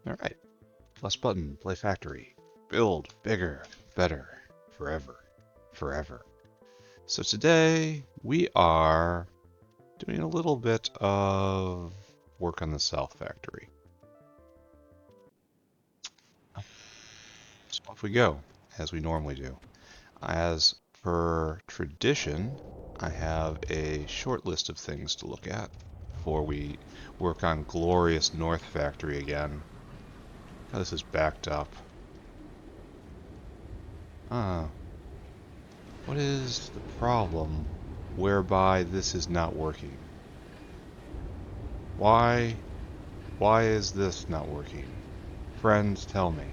Alright, plus button, play factory. Build bigger, better, forever, forever. So today we are doing a little bit of work on the South Factory. So off we go, as we normally do. As per tradition, I have a short list of things to look at before we work on glorious North Factory again. Oh, this is backed up. Ah, what is the problem whereby this is not working? Why? Why is this not working? Friends, tell me.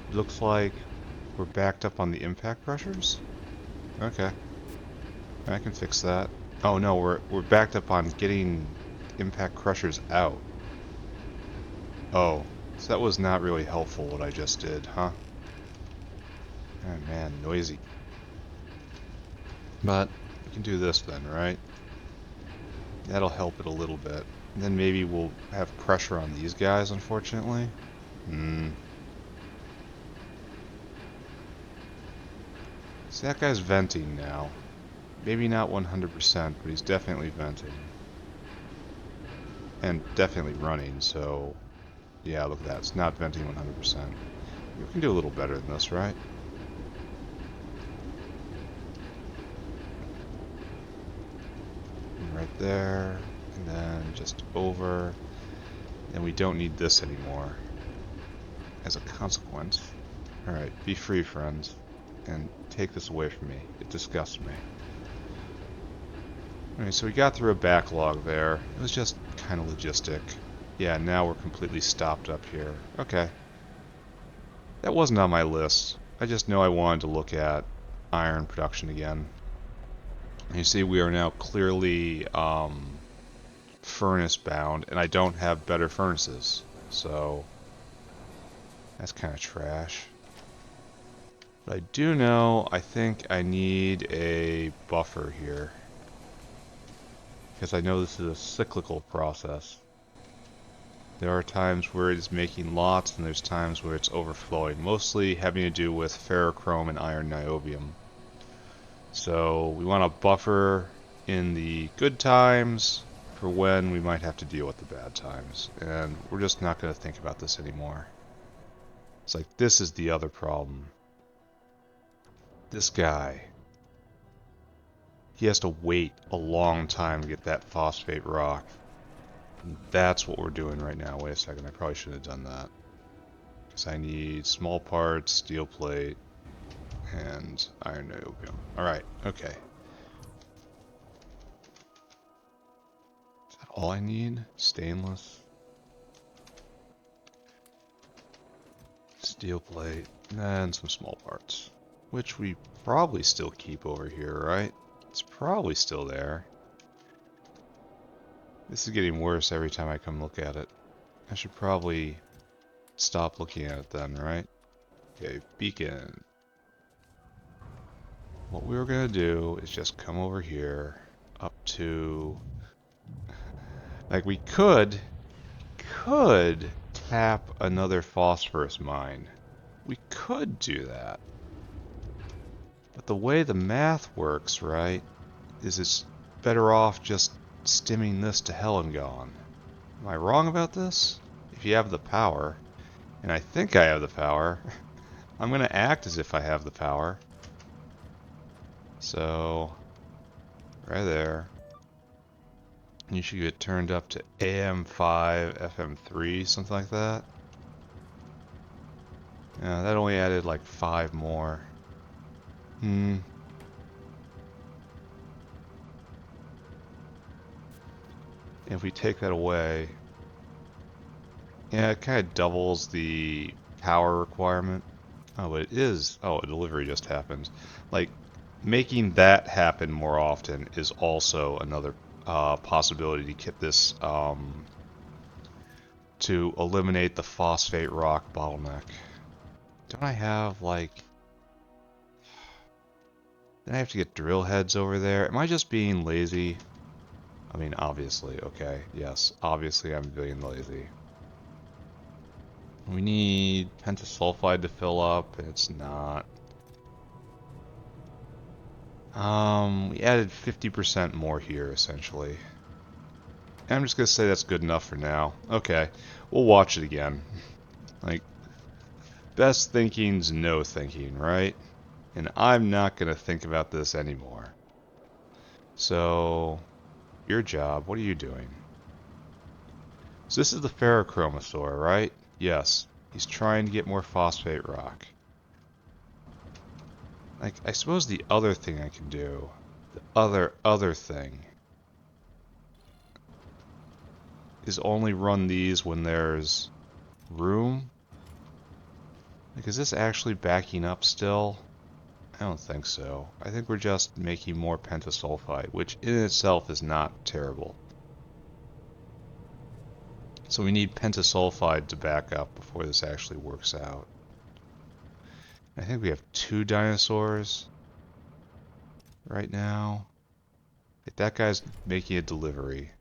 It looks like we're backed up on the impact pressures? Okay, I can fix that. Oh no, we're backed up on getting impact crushers out. Oh, so that was not really helpful what I just did, huh? Oh man, noisy. But we can do this then, right? That'll help it a little bit. And then maybe we'll have pressure on these guys, unfortunately. See, that guy's venting now. Maybe not 100%, but he's definitely venting. And definitely running, so... Yeah, look at that. It's not venting 100%. We can do a little better than this, right? And right there. And then just over. And we don't need this anymore. As a consequence. Alright, be free, friends. And take this away from me. It disgusts me. Alright, so we got through a backlog there. It was just kind of logistic. Yeah, now we're completely stopped up here. Okay. That wasn't on my list. I just know I wanted to look at iron production again. And you see we are now clearly furnace bound, and I don't have better furnaces. So that's kind of trash. But I do know I think I need a buffer here. Because I know this is a cyclical process. There are times where it is making lots, and there's times where it's overflowing, mostly having to do with ferrochrome and iron niobium. So we want a buffer in the good times for when we might have to deal with the bad times. And we're just not going to think about this anymore. It's like, this is the other problem. This guy. He has to wait a long time to get that phosphate rock. That's what we're doing right now. Wait a second, I probably should have done that. Because I need small parts, steel plate, and iron niobium. Alright, okay. Is that all I need? Stainless, steel plate, and some small parts. Which we probably still keep over here, right? It's probably still there. This is getting worse every time I come look at it. I should probably stop looking at it then, right? Okay, beacon. What we were gonna do is just come over here up to... Like, we could tap another phosphorus mine. We could do that. But the way the math works, right, is it's better off just stimming this to hell and gone. Am I wrong about this? If you have the power, and I think I have the power, I'm going to act as if I have the power. So, right there. You should get turned up to AM5, FM3, something like that. Yeah, that only added like 5 more. If we take that away, yeah, it kind of doubles the power requirement. Oh, but it is. Oh, a delivery just happened. Like, making that happen more often is also another possibility to get this, to eliminate the phosphate rock bottleneck. Don't I have, like... Then I have to get drill heads over there. Am I just being lazy? I mean, obviously, okay. Yes, obviously I'm being lazy. We need pentasulfide to fill up, and it's not. We added 50% more here, essentially. I'm just gonna say that's good enough for now. Okay, we'll watch it again. Like, best thinking's no thinking, right? And I'm not gonna think about this anymore. So, your job, what are you doing? So this is the ferrochromosaur, right? Yes. He's trying to get more phosphate rock. Like, I suppose the other thing I can do, the other thing, is only run these when there's room. Like, is this actually backing up still? I don't think so. I think we're just making more pentasulfide, which in itself is not terrible. So we need pentasulfide to back up before this actually works out. I think we have 2 dinosaurs right now. That guy's making a delivery.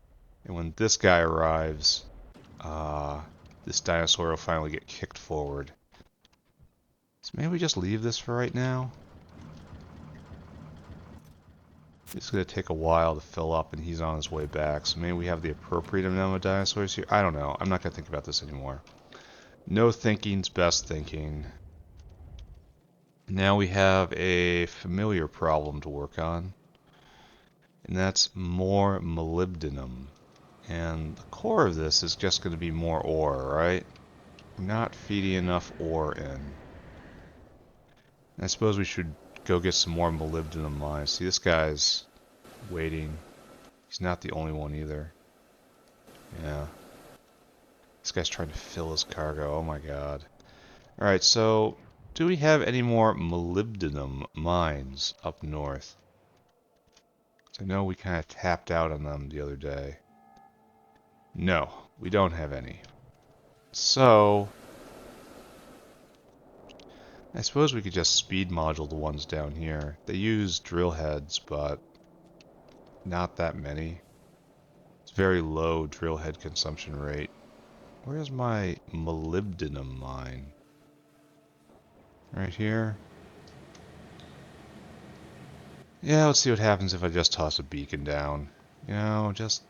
And when this guy arrives, this dinosaur will finally get kicked forward. So maybe we just leave this for right now? It's going to take a while to fill up and he's on his way back. So maybe we have the appropriate amount of dinosaurs here. I don't know. I'm not going to think about this anymore. No thinking's best thinking. Now we have a familiar problem to work on. And that's more molybdenum. And the core of this is just going to be more ore, right? We're not feeding enough ore in. I suppose we should go get some more molybdenum mines. See, this guy's waiting. He's not the only one either. Yeah. This guy's trying to fill his cargo. Oh my god. Alright, so do we have any more molybdenum mines up north? I know we kind of tapped out on them the other day. No, we don't have any. So, I suppose we could just speed module the ones down here. They use drill heads, but not that many. It's very low drill head consumption rate. Where's my molybdenum mine? Right here? Yeah, let's see what happens if I just toss a beacon down. You know, just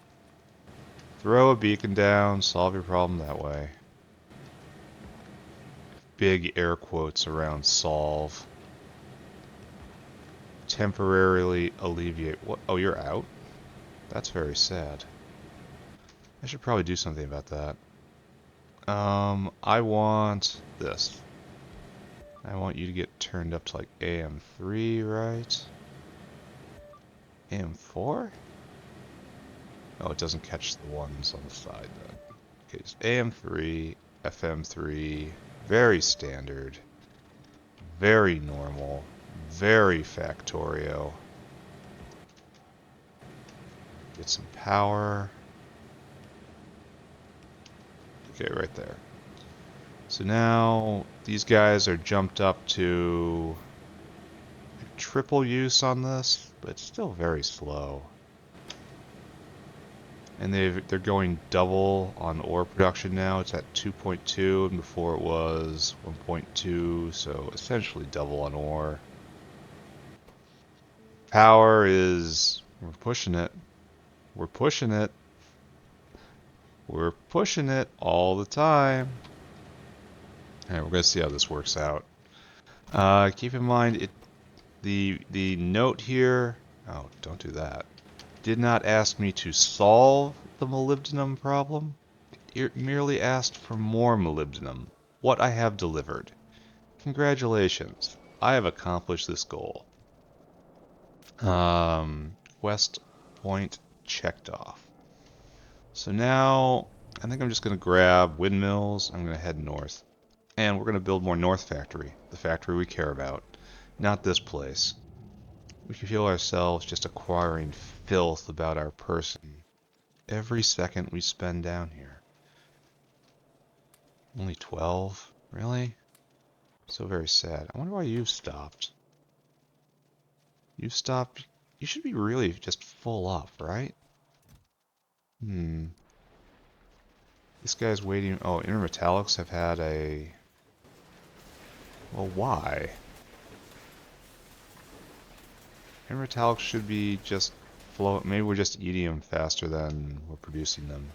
throw a beacon down, solve your problem that way. Big air quotes around solve. Temporarily alleviate. What? Oh, you're out? That's very sad. I should probably do something about that. I want this. I want you to get turned up to like AM3, right? AM4? Oh, it doesn't catch the ones on the side then. Okay, so AM3, FM3, very standard, very normal, very Factorio. Get some power. Okay, right there. So now these guys are jumped up to triple use on this, but it's still very slow. And they're going double on ore production now. It's at 2.2, and before it was 1.2, so essentially double on ore. Power is... we're pushing it. We're pushing it. We're pushing it all the time. Alright, we're going to see how this works out. Keep in mind, the note here... oh, don't do that. Did not ask me to solve the molybdenum problem. It merely asked for more molybdenum. What I have delivered. Congratulations. I have accomplished this goal. West point checked off. So now, I think I'm just going to grab windmills. I'm going to head north. And we're going to build more North Factory. The factory we care about. Not this place. We can feel ourselves just acquiring filth about our person every second we spend down here. Only 12? Really? So very sad. I wonder why you've stopped. You've stopped. You should be really just full up, right? This guy's waiting. Oh, intermetallics have had a... Well, why? Intermetallics should be just flow. Maybe we're just eating them faster than we're producing them.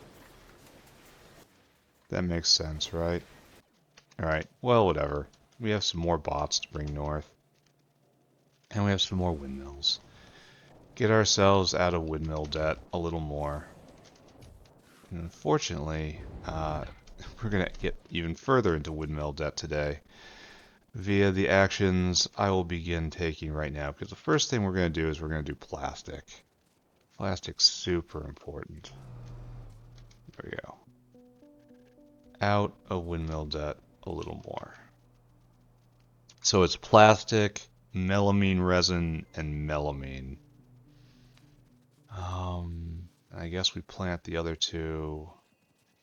That makes sense, right? Alright, well, whatever. We have some more bots to bring north. And we have some more windmills. Get ourselves out of windmill debt a little more. And unfortunately, we're going to get even further into windmill debt today via the actions I will begin taking right now. Because the first thing we're going to do is we're going to do plastic. Plastic's super important. There we go. Out of windmill debt a little more. So it's plastic, melamine resin, and melamine. I guess we plant the other two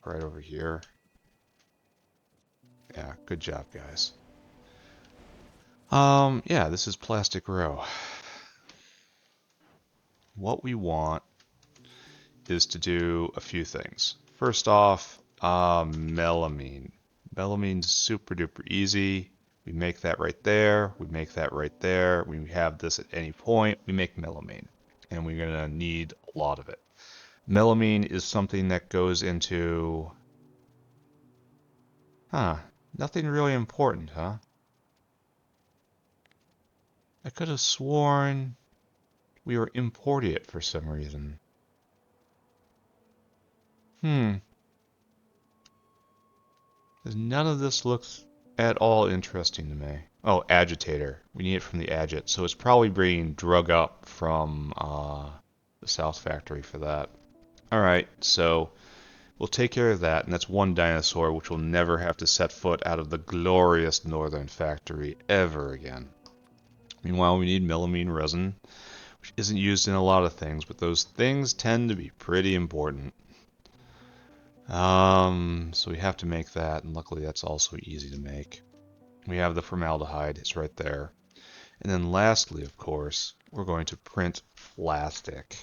right over here. Yeah, good job, guys. Yeah, this is plastic row. What we want is to do a few things. First off, melamine. Melamine's super duper easy. We make that right there. We make that right there. We have this at any point. We make melamine. And we're going to need a lot of it. Melamine is something that goes into... nothing really important, huh? I could have sworn we were importing it for some reason. Because none of this looks at all interesting to me. Oh, agitator. We need it from the agit. So it's probably being drug up from the South Factory for that. Alright, so we'll take care of that, and that's one dinosaur which will never have to set foot out of the glorious Northern Factory ever again. Meanwhile, we need melamine resin, which isn't used in a lot of things, but those things tend to be pretty important. So we have to make that, and luckily that's also easy to make. We have the formaldehyde, it's right there. And then lastly, of course, we're going to print plastic.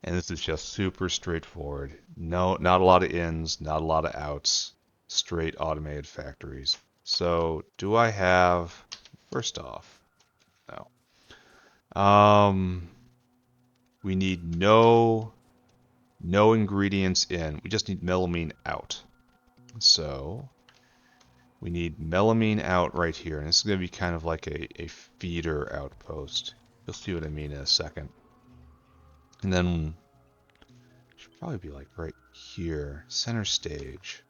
And this is just super straightforward. No, not a lot of ins, not a lot of outs. Straight automated factories. So, do I have... First off, no. We need no ingredients in. We just need melamine out. So, we need melamine out right here. And this is going to be kind of like a feeder outpost. You'll see what I mean in a second. And then, should probably be like right here, center stage.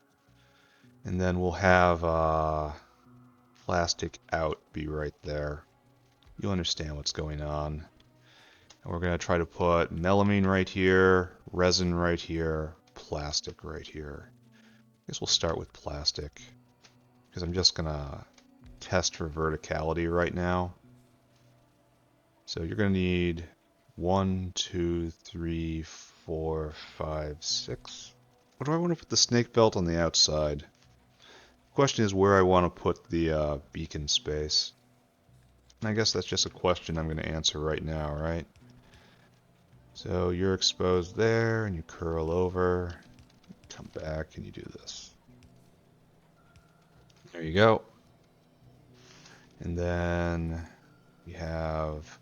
And then we'll have plastic out be right there. You'll understand what's going on. And we're going to try to put melamine right here, resin right here, plastic right here. I guess we'll start with plastic, because I'm just going to test for verticality right now. So you're going to need 1, 2, 3, 4, 5, 6. What do I want to put the snake belt on the outside? The question is where I want to put the beacon space. And I guess that's just a question I'm going to answer right now, right? So you're exposed there, and you curl over, come back, and you do this. There you go. And then we have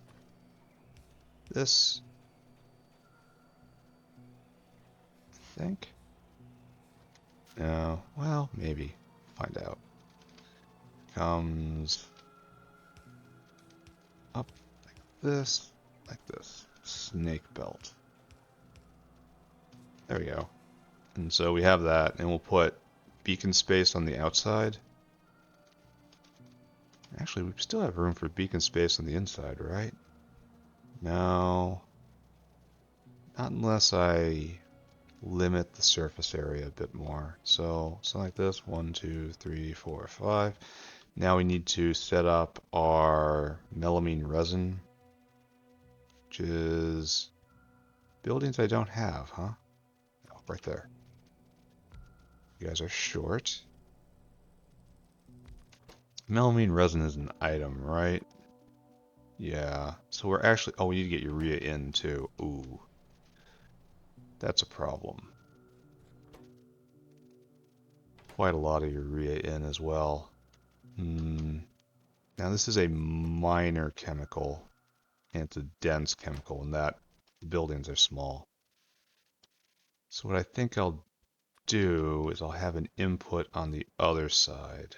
this, I think. No, well, maybe. Find out. Comes up like this. Snake belt. There we go. And so we have that, and we'll put beacon space on the outside. Actually, we still have room for beacon space on the inside, right? No. Not unless I limit the surface area a bit more. So, something like this. 1, 2, 3, 4, 5. Now we need to set up our melamine resin, which is buildings I don't have, huh? Oh, right there. You guys are short. Melamine resin is an item, right? Yeah. So we're actually... Oh, we need to get urea in, too. Ooh. That's a problem. quite a lot of urea in as well. Now this is a minor chemical, and it's a dense chemical, and that buildings are small. So what I think I'll do is I'll have an input on the other side,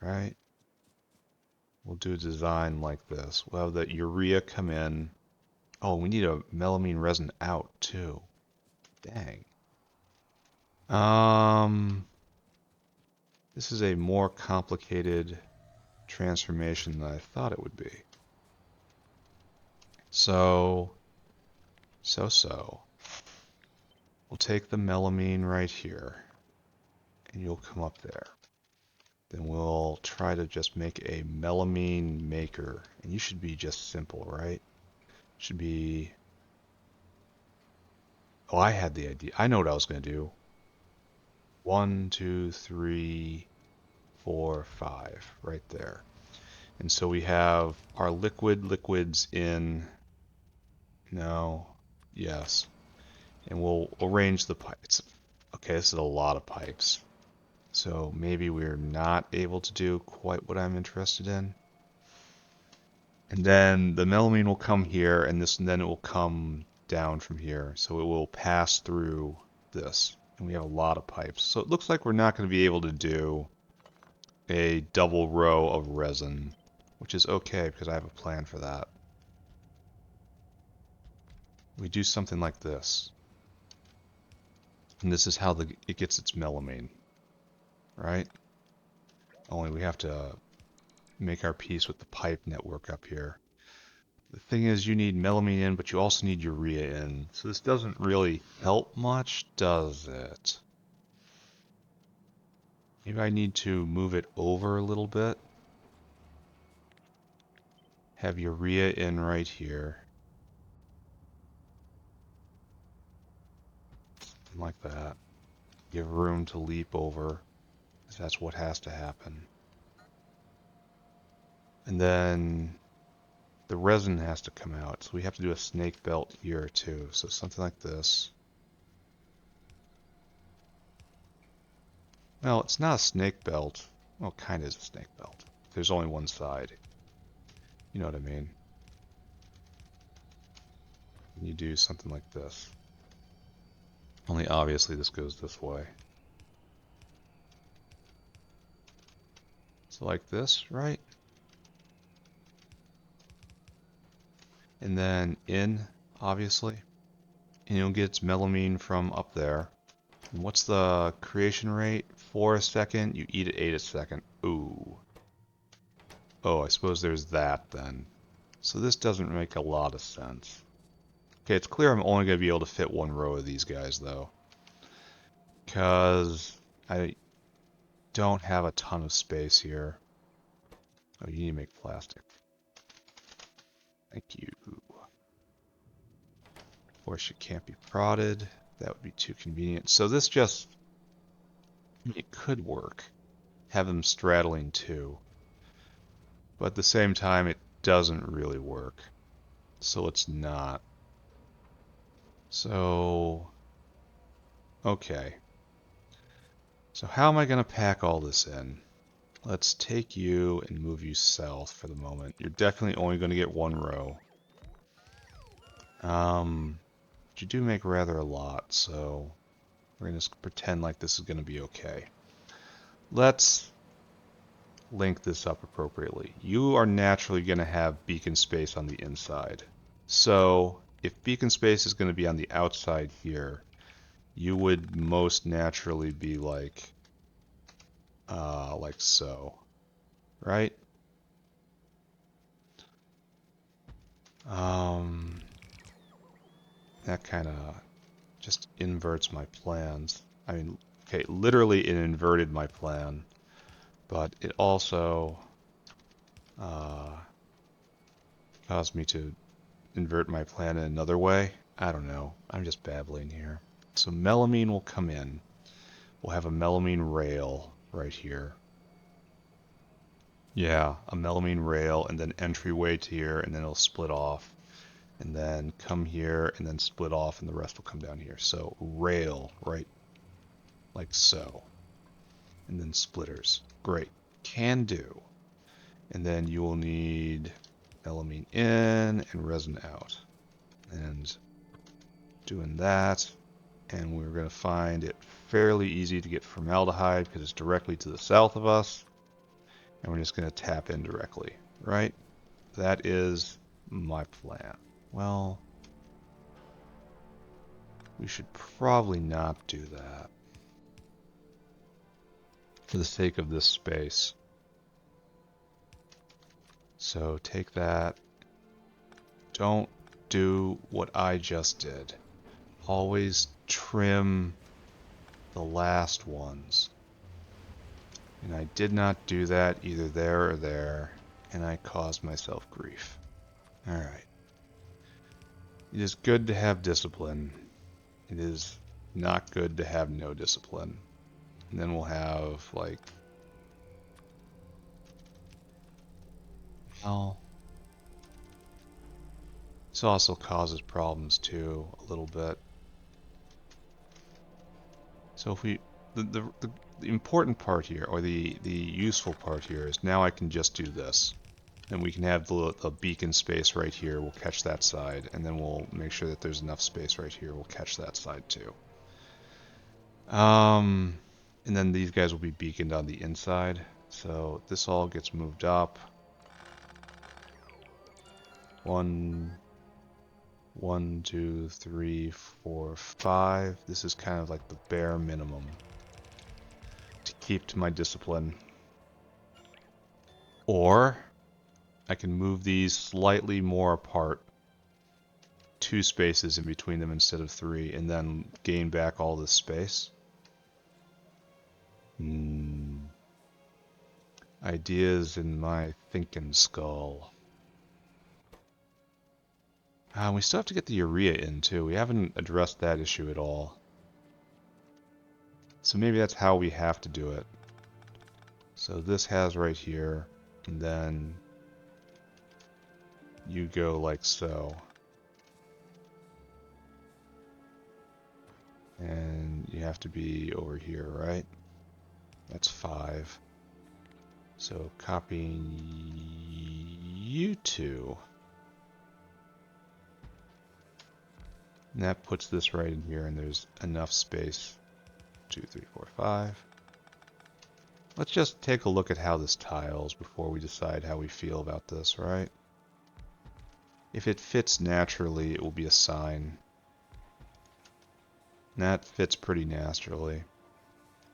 right? We'll do a design like this. We'll have the urea come in. Oh, we need a melamine resin out too. Dang. This is a more complicated transformation than I thought it would be. So. We'll take the melamine right here, and you'll come up there. Then we'll try to just make a melamine maker, and you should be just simple, right? Should be. Oh, I had the idea. I know what I was going to do. 1, 2, 3, 4, 5, right there. And so we have our liquids in. No, yes. And we'll arrange the pipes. Okay, this is a lot of pipes. So maybe we're not able to do quite what I'm interested in. And then the melamine will come here, and then it will come down from here. So it will pass through this. And we have a lot of pipes. So it looks like we're not going to be able to do a double row of resin, which is okay because I have a plan for that. We do something like this. And this is how it gets its melamine, right? Only we have to make our peace with the pipe network up here. The thing is, you need melamine in, but you also need urea in. So this doesn't really help much, does it? Maybe I need to move it over a little bit. Have urea in right here. Something like that. Give room to leap over, because that's what has to happen. And then the resin has to come out, so we have to do a snake belt here too. So something like this. Well, it's not a snake belt. Well, it kind of is a snake belt. There's only one side. You know what I mean? And you do something like this. Only obviously this goes this way. So like this, right? And then in, obviously. And you'll get its melamine from up there. And what's the creation rate? 4 a second. You eat at 8 a second. Ooh. Oh, I suppose there's that then. So this doesn't make a lot of sense. Okay, it's clear I'm only going to be able to fit one row of these guys though. Because I don't have a ton of space here. Oh, you need to make plastic. Thank you. Of course, you can't be prodded. That would be too convenient. So this just, it could work. Have them straddling too. But at the same time, it doesn't really work. So it's not. So, okay. So how am I going to pack all this in? Let's take you and move you south for the moment. You're definitely only going to get one row. But you do make rather a lot, so we're going to pretend like this is going to be okay. Let's link this up appropriately. You are naturally going to have beacon space on the inside. So if beacon space is going to be on the outside here, you would most naturally be like so, right? That kind of just inverts my plans. I mean, okay, literally it inverted my plan, but it also caused me to invert my plan in another way. I don't know. I'm just babbling here. So melamine will come in. We'll have a melamine rail right here. Yeah, a melamine rail and then entryway to here, and then it'll split off. And then come here and then split off, and the rest will come down here. So rail, right? like so. And then splitters. Great. Can do. And then you will need melamine in and resin out. And doing that, and we're going to find it fairly easy to get formaldehyde because it's directly to the south of us, and we're just going to tap in directly, right? That is my plan. Well, we should probably not do that for the sake of this space. So take that. Don't do what I just did. Always trim the last ones. And I did not do that either there or there, and I caused myself grief. Alright. It is good to have discipline. It is not good to have no discipline. And then we'll have, like... Well... This also causes problems too, a little bit. So if we... The important part here, or the useful part here, is now I can just do this. And we can have the beacon space right here, we'll catch that side, and then we'll make sure that there's enough space right here, we'll catch that side too. And then these guys will be beaconed on the inside, so this all gets moved up. 1, 2, 3, 4, 5. This is kind of like the bare minimum to keep to my discipline. Or I can move these slightly more apart, 2 spaces in between them instead of 3, and then gain back all this space. Ideas in my thinking skull. We still have to get the urea in too. We haven't addressed that issue at all. So maybe that's how we have to do it. So this has right here, and then you go like so. And you have to be over here, right? That's 5. So copying you 2. And that puts this right in here, and there's enough space. 2, 3, 4, 5. Let's just take a look at how this tiles before we decide how we feel about this, right? If it fits naturally, it will be a sign. And that fits pretty naturally.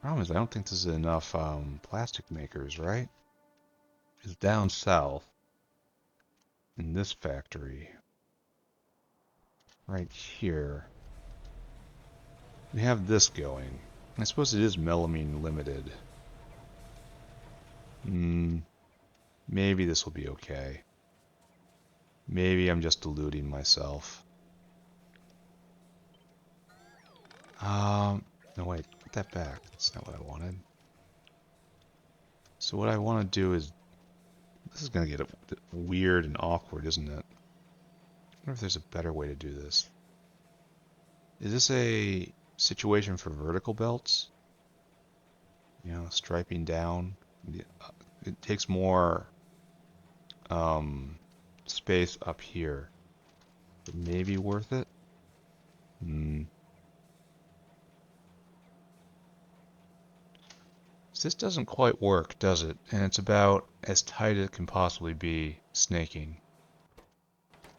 Problem is, I don't think this is enough plastic makers, right? Because down south, in this factory, right here, we have this going. I suppose it is melamine limited. Maybe this will be okay. Maybe I'm just deluding myself. No wait, put that back. That's not what I wanted. So what I want to do is, this is going to get weird and awkward, isn't it? I wonder if there's a better way to do this. Is this a situation for vertical belts? You know, striping down. It takes more space up here. But maybe worth it? This doesn't quite work, does it? And it's about as tight as it can possibly be snaking.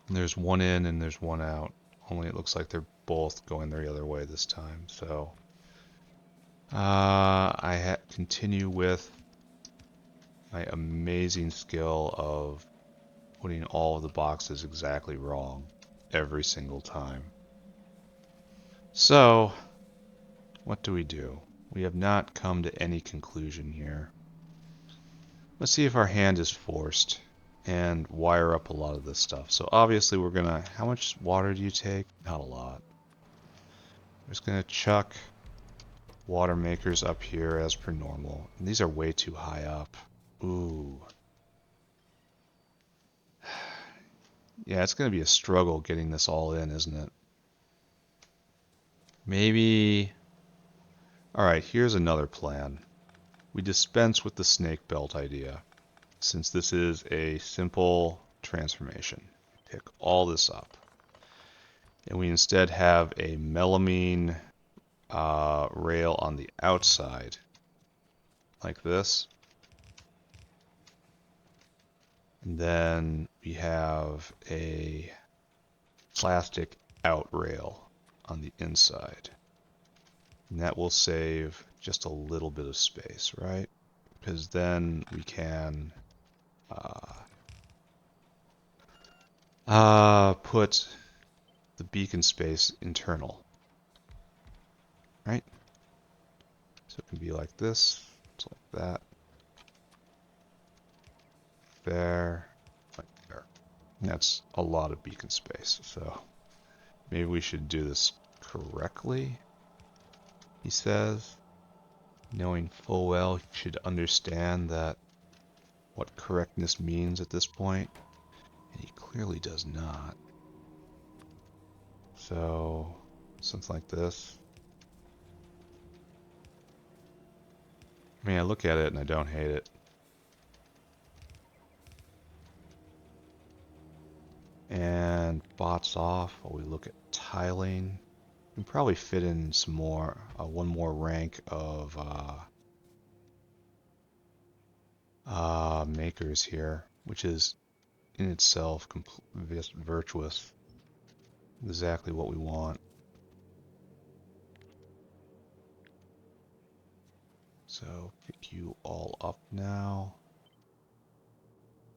And there's one in and there's one out. Only it looks like they're both going the other way this time. So I continue with my amazing skill of putting all of the boxes exactly wrong every single time. So what do? We have not come to any conclusion here. Let's see if our hand is forced and wire up a lot of this stuff. So obviously we're gonna, how much water do you take? Not a lot. We're just gonna chuck water makers up here as per normal. And these are way too high up. Ooh. Yeah, it's gonna be a struggle getting this all in, isn't it? Maybe Alright, here's another plan. We dispense with the snake belt idea, since this is a simple transformation. Pick all this up. And we instead have a melamine rail on the outside, like this. And then we have a plastic out rail on the inside. And that will save just a little bit of space, right? Because then we can put the beacon space internal, right? So it can be like this, it's like that, there, like there. And that's a lot of beacon space, so maybe we should do this correctly, he says, knowing full well he should understand that what correctness means at this point, and he clearly does not. So, something like this. I mean, I look at it and I don't hate it. And bots off while we look at tiling. We can probably fit in some more, one more rank of makers here, which is in itself virtuous. Exactly what we want. So pick you all up now,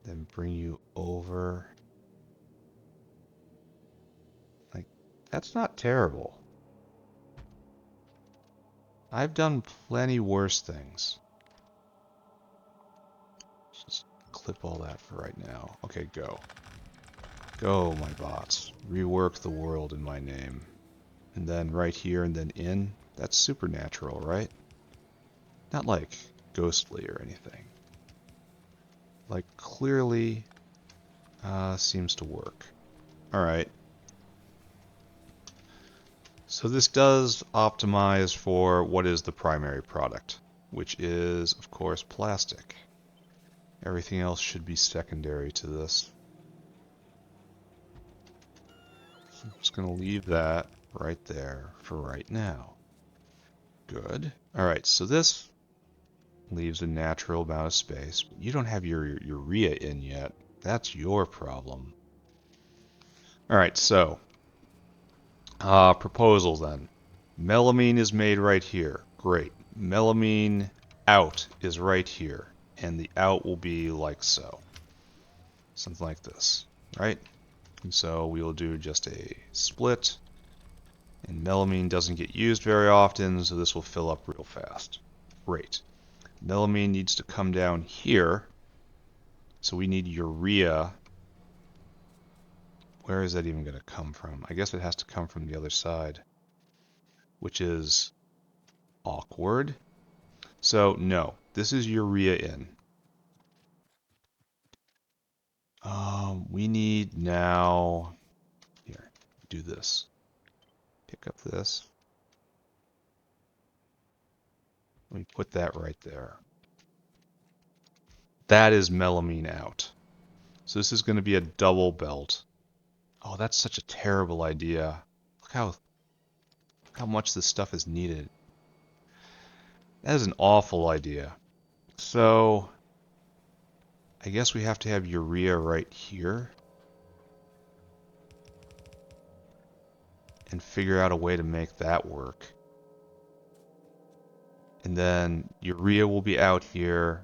then bring you over. Like, that's not terrible. I've done plenty worse things. Just clip all that for right now. Okay, go. Go, my bots. Rework the world in my name. And then right here and then in. That's supernatural, right? Not like ghostly or anything. Like, clearly seems to work. Alright. So this does optimize for what is the primary product, which is, of course, plastic. Everything else should be secondary to this. So I'm just going to leave that right there for right now. Good. Alright, so this leaves a natural amount of space. But you don't have your urea in yet. That's your problem. Alright, so proposal then. Melamine is made right here. Great. Melamine out is right here. And the out will be like so. Something like this, right? And so we will do just a split. And melamine doesn't get used very often, so this will fill up real fast. Great. Melamine needs to come down here. So we need urea. Where is that even going to come from? I guess it has to come from the other side, which is awkward. So no, this is urea in. We need now, here, do this. Pick up this. Let me put that right there. That is melamine out. So this is going to be a double belt. Oh, that's such a terrible idea. Look how much this stuff is needed. That is an awful idea. So I guess we have to have urea right here. And figure out a way to make that work. And then urea will be out here,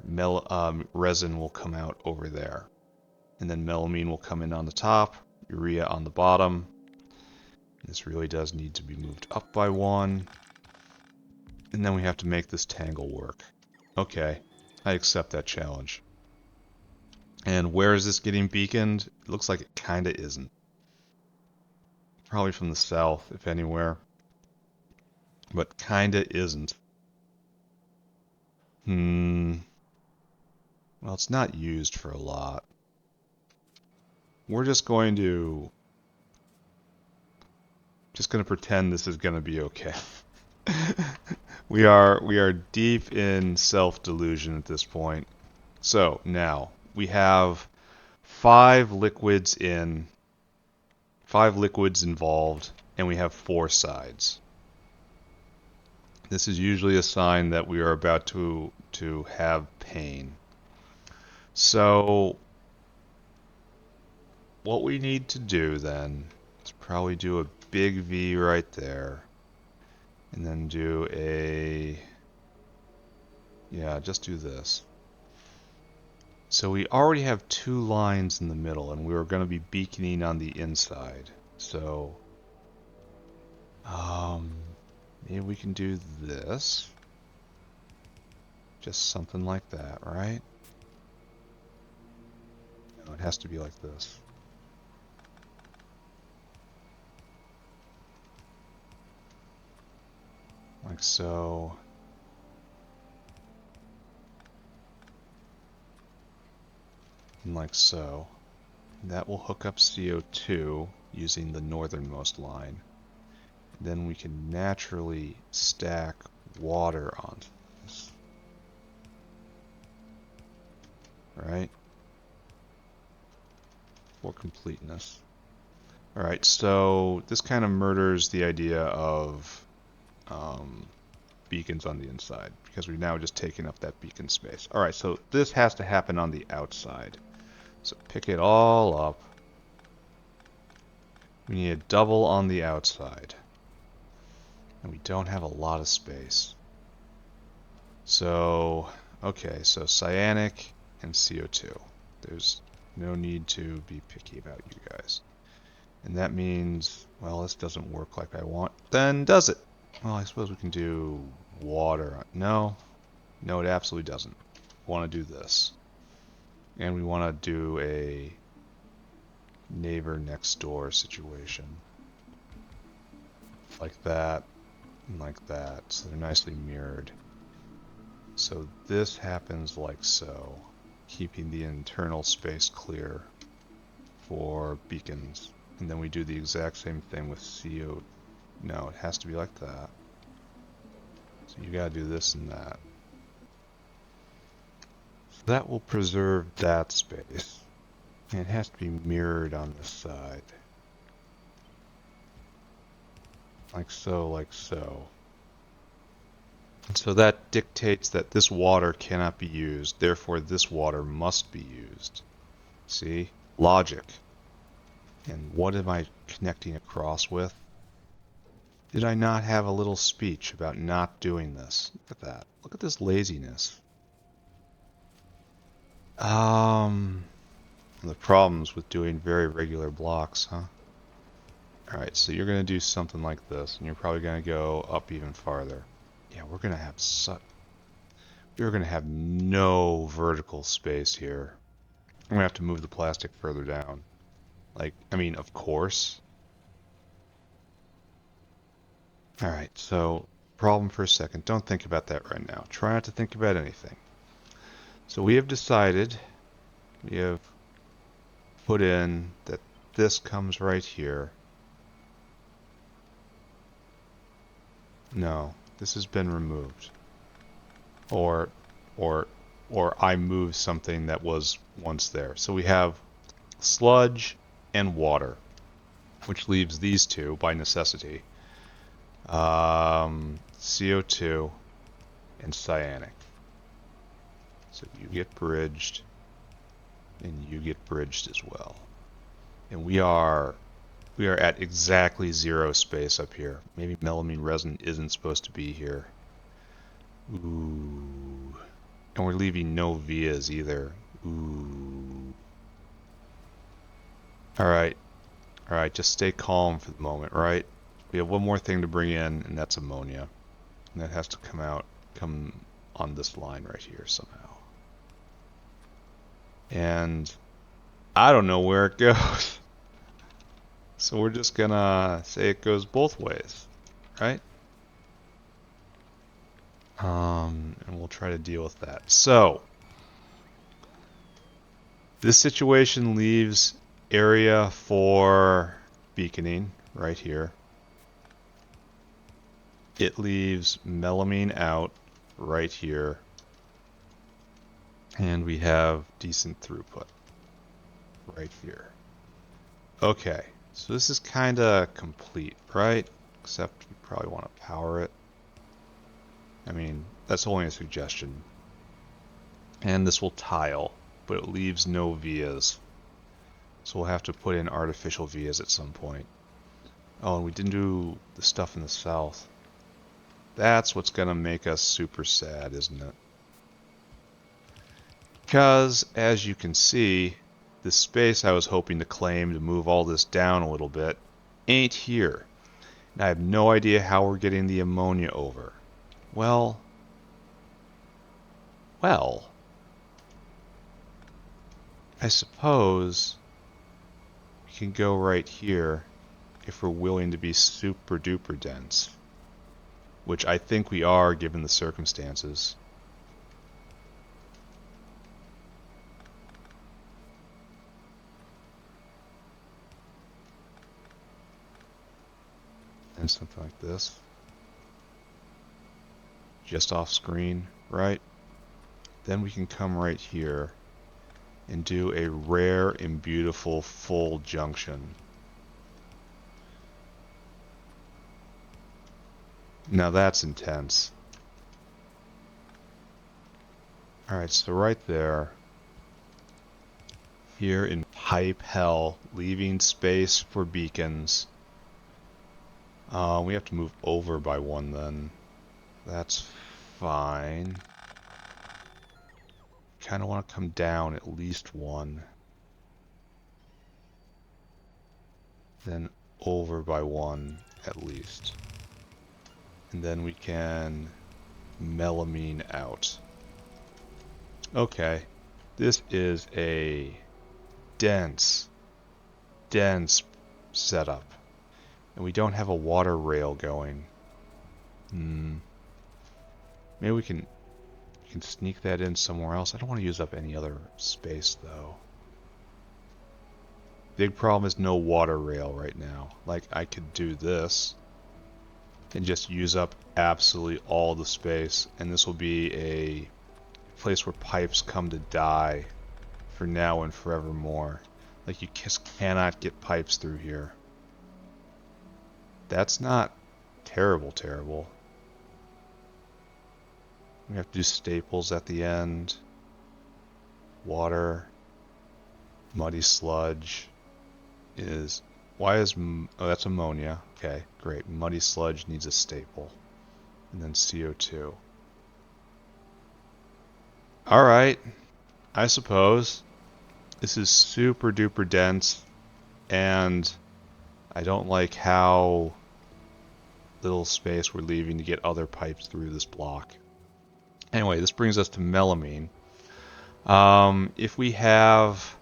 resin will come out over there. And then melamine will come in on the top, urea on the bottom. This really does need to be moved up by one. And then we have to make this tangle work. Okay, I accept that challenge. And where is this getting beaconed? It looks like it kinda isn't. Probably from the south, if anywhere. But kinda isn't. Well, it's not used for a lot. We're just going to pretend this is going to be okay. We are deep in self-delusion at this point. So now we have five liquids involved, and we have four sides. This is usually a sign that we are about to have pain. So what we need to do then is probably do a big V right there, and then do just do this. So we already have two lines in the middle, and we were going to be beaconing on the inside. So maybe we can do this. Just something like that, right? No, it has to be like this. Like so. And like so. That will hook up CO2 using the northernmost line. Then we can naturally stack water onto this. Right? For completeness. Alright, so this kind of murders the idea of beacons on the inside, because we've now just taken up that beacon space. Alright, so this has to happen on the outside. So pick it all up. We need a double on the outside. And we don't have a lot of space. So, okay, so cyanic and CO2. There's no need to be picky about you guys. And that means, well, this doesn't work like I want. Then does it? Well, I suppose we can do water. No, it absolutely doesn't. We want to do this. And we want to do a neighbor next door situation. Like that, and like that. So they're nicely mirrored. So this happens like so, keeping the internal space clear for beacons. And then we do the exact same thing with CO. No, it has to be like that. So you gotta do this and that. So that will preserve that space. And it has to be mirrored on this side. Like so, like so. And so that dictates that this water cannot be used, therefore this water must be used. See? Logic. And what am I connecting across with? Did I not have a little speech about not doing this? Look at that. Look at this laziness. The problems with doing very regular blocks, huh? Alright, so you're going to do something like this, and you're probably going to go up even farther. Yeah, we're going to have no vertical space here. I'm going to have to move the plastic further down. Like, I mean, of course. Alright, so problem for a second. Don't think about that right now. Try not to think about anything. So we have decided, we have put in that this comes right here. No, this has been removed. Or I moved something that was once there. So we have sludge and water, which leaves these two by necessity. CO2 and cyanic. So you get bridged, and you get bridged as well. And we are at exactly zero space up here. Maybe melamine resin isn't supposed to be here. Ooh. And we're leaving no vias either. Ooh. Alright, just stay calm for the moment, right? We have one more thing to bring in, and that's ammonia. And that has to come on this line right here somehow. And I don't know where it goes. So we're just gonna say it goes both ways, right? And we'll try to deal with that. So this situation leaves area for beaconing right here. it leaves melamine out right here, and we have decent throughput right here. Okay, so this is kind of complete, right? Except you probably want to power it. I mean, that's only a suggestion. And this will tile, but it leaves no vias. So we'll have to put in artificial vias at some point. Oh, and we didn't do the stuff in the south. That's what's going to make us super sad, isn't it? Because, as you can see, the space I was hoping to claim to move all this down a little bit ain't here. And I have no idea how we're getting the ammonia over. Well, I suppose we can go right here if we're willing to be super duper dense. Which I think we are given the circumstances. And something like this. Just off screen, right? Then we can come right here and do a rare and beautiful full junction. Now that's intense. Alright, so right there, here in pipe hell, leaving space for beacons. We have to move over by one then. That's fine. Kind of want to come down at least one. Then over by one at least. And then we can melamine out. Okay, this is a dense setup. And we don't have a water rail going. Maybe we can sneak that in somewhere else. I don't want to use up any other space though. Big problem is no water rail right now. Like, I could do this and just use up absolutely all the space, and this will be a place where pipes come to die for now and forevermore. Like, you just cannot get pipes through here. That's not terrible. We have to do staples at the end. Water. Muddy sludge is... Why is... Oh, that's ammonia. Okay, great. Muddy sludge needs a staple. And then CO2. Alright. I suppose. This is super duper dense. And I don't like how little space we're leaving to get other pipes through this block. Anyway, this brings us to melamine. If we have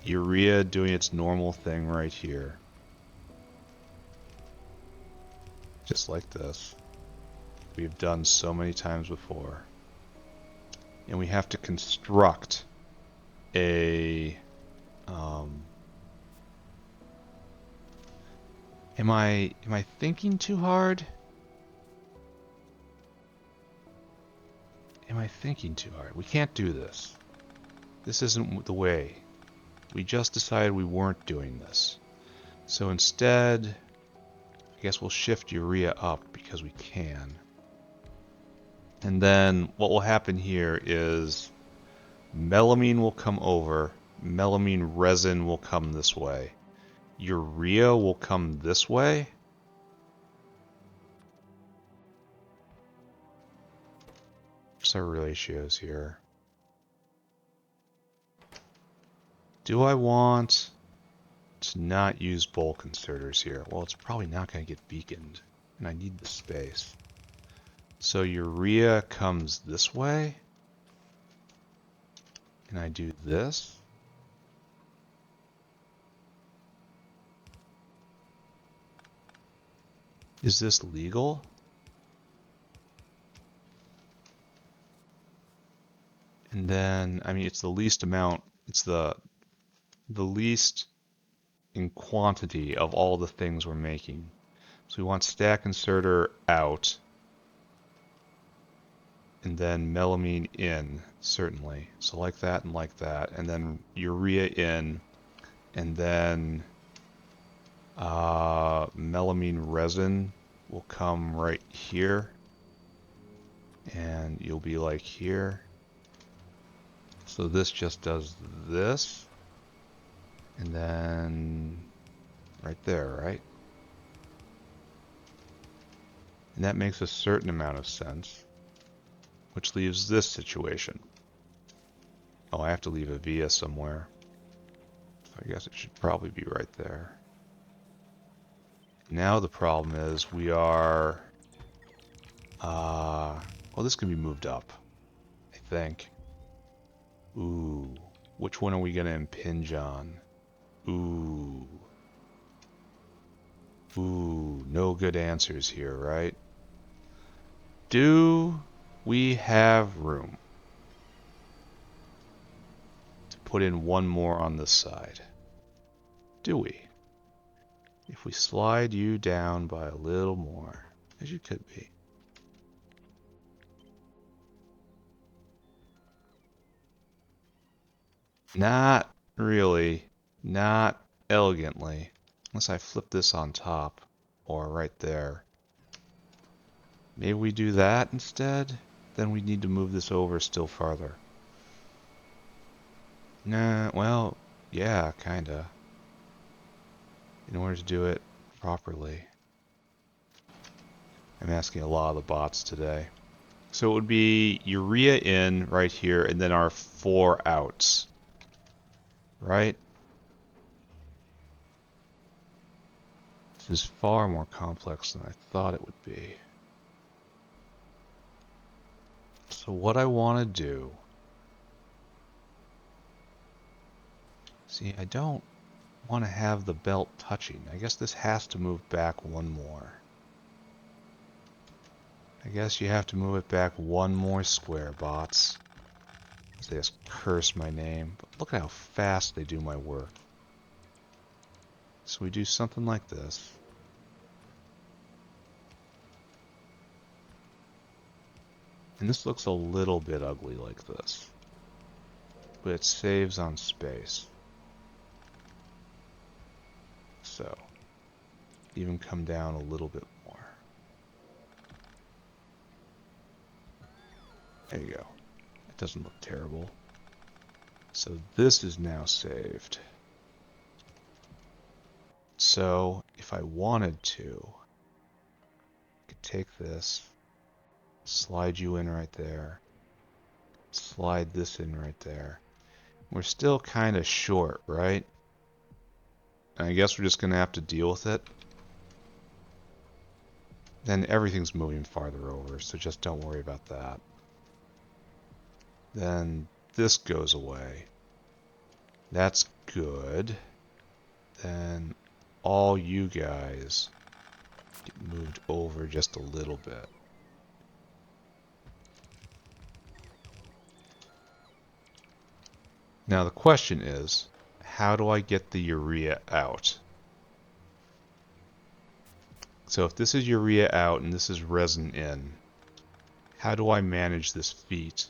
urea doing its normal thing right here, just like this, we've done so many times before, and we have to construct a am I thinking too hard? Am I thinking too hard? We can't do this. This isn't the way. We just decided we weren't doing this. So instead, I guess we'll shift urea up because we can. And then what will happen here is melamine will come over, melamine resin will come this way. Urea will come this way. What's our ratios here? Do I want to not use bulk inserters here? Well, it's probably not going to get beaconed, and I need the space. So urea comes this way, and I do this. Is this legal? And then, I mean, it's the least amount, it's the least in quantity of all the things we're making. So we want stack inserter out, and then melamine in, certainly. So like that, and then urea in, and then melamine resin will come right here, and you'll be like here. So this just does this, and then right there, right? And that makes a certain amount of sense, which leaves this situation. Oh, I have to leave a via somewhere. So I guess it should probably be right there. Now the problem is we are... well, this can be moved up, I think. Ooh. Which one are we going to impinge on? Ooh. Ooh, no good answers here, right? Do we have room to put in one more on this side? Do we? If we slide you down by a little more, as you could be. Not really. Not elegantly. Unless I flip this on top, or right there. Maybe we do that instead? Then we need to move this over still farther. Nah, well, yeah, kinda. In order to do it properly. I'm asking a lot of the bots today. So it would be urea in right here, and then our 4 outs. Right? This is far more complex than I thought it would be. So what I want to do... See, I don't want to have the belt touching. I guess this has to move back one more. I guess you have to move it back one more square, bots. They just curse my name. But look at how fast they do my work. So we do something like this. And this looks a little bit ugly like this. But it saves on space. So, even come down a little bit more. There you go. It doesn't look terrible. So this is now saved. So, if I wanted to, I could take this, slide you in right there, slide this in right there. We're still kind of short, right? And I guess we're just going to have to deal with it. Then everything's moving farther over, so just don't worry about that. Then this goes away. That's good. Then all you guys get moved over just a little bit. Now the question is, how do I get the urea out? So if this is urea out and this is resin in, how do I manage this feat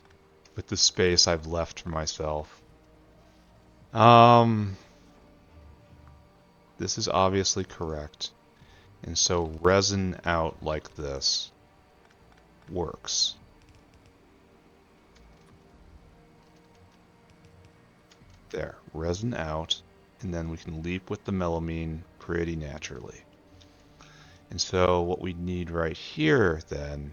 with the space I've left for myself? This is obviously correct. And so resin out like this works. There, resin out, and then we can leap with the melamine pretty naturally. And so what we need right here then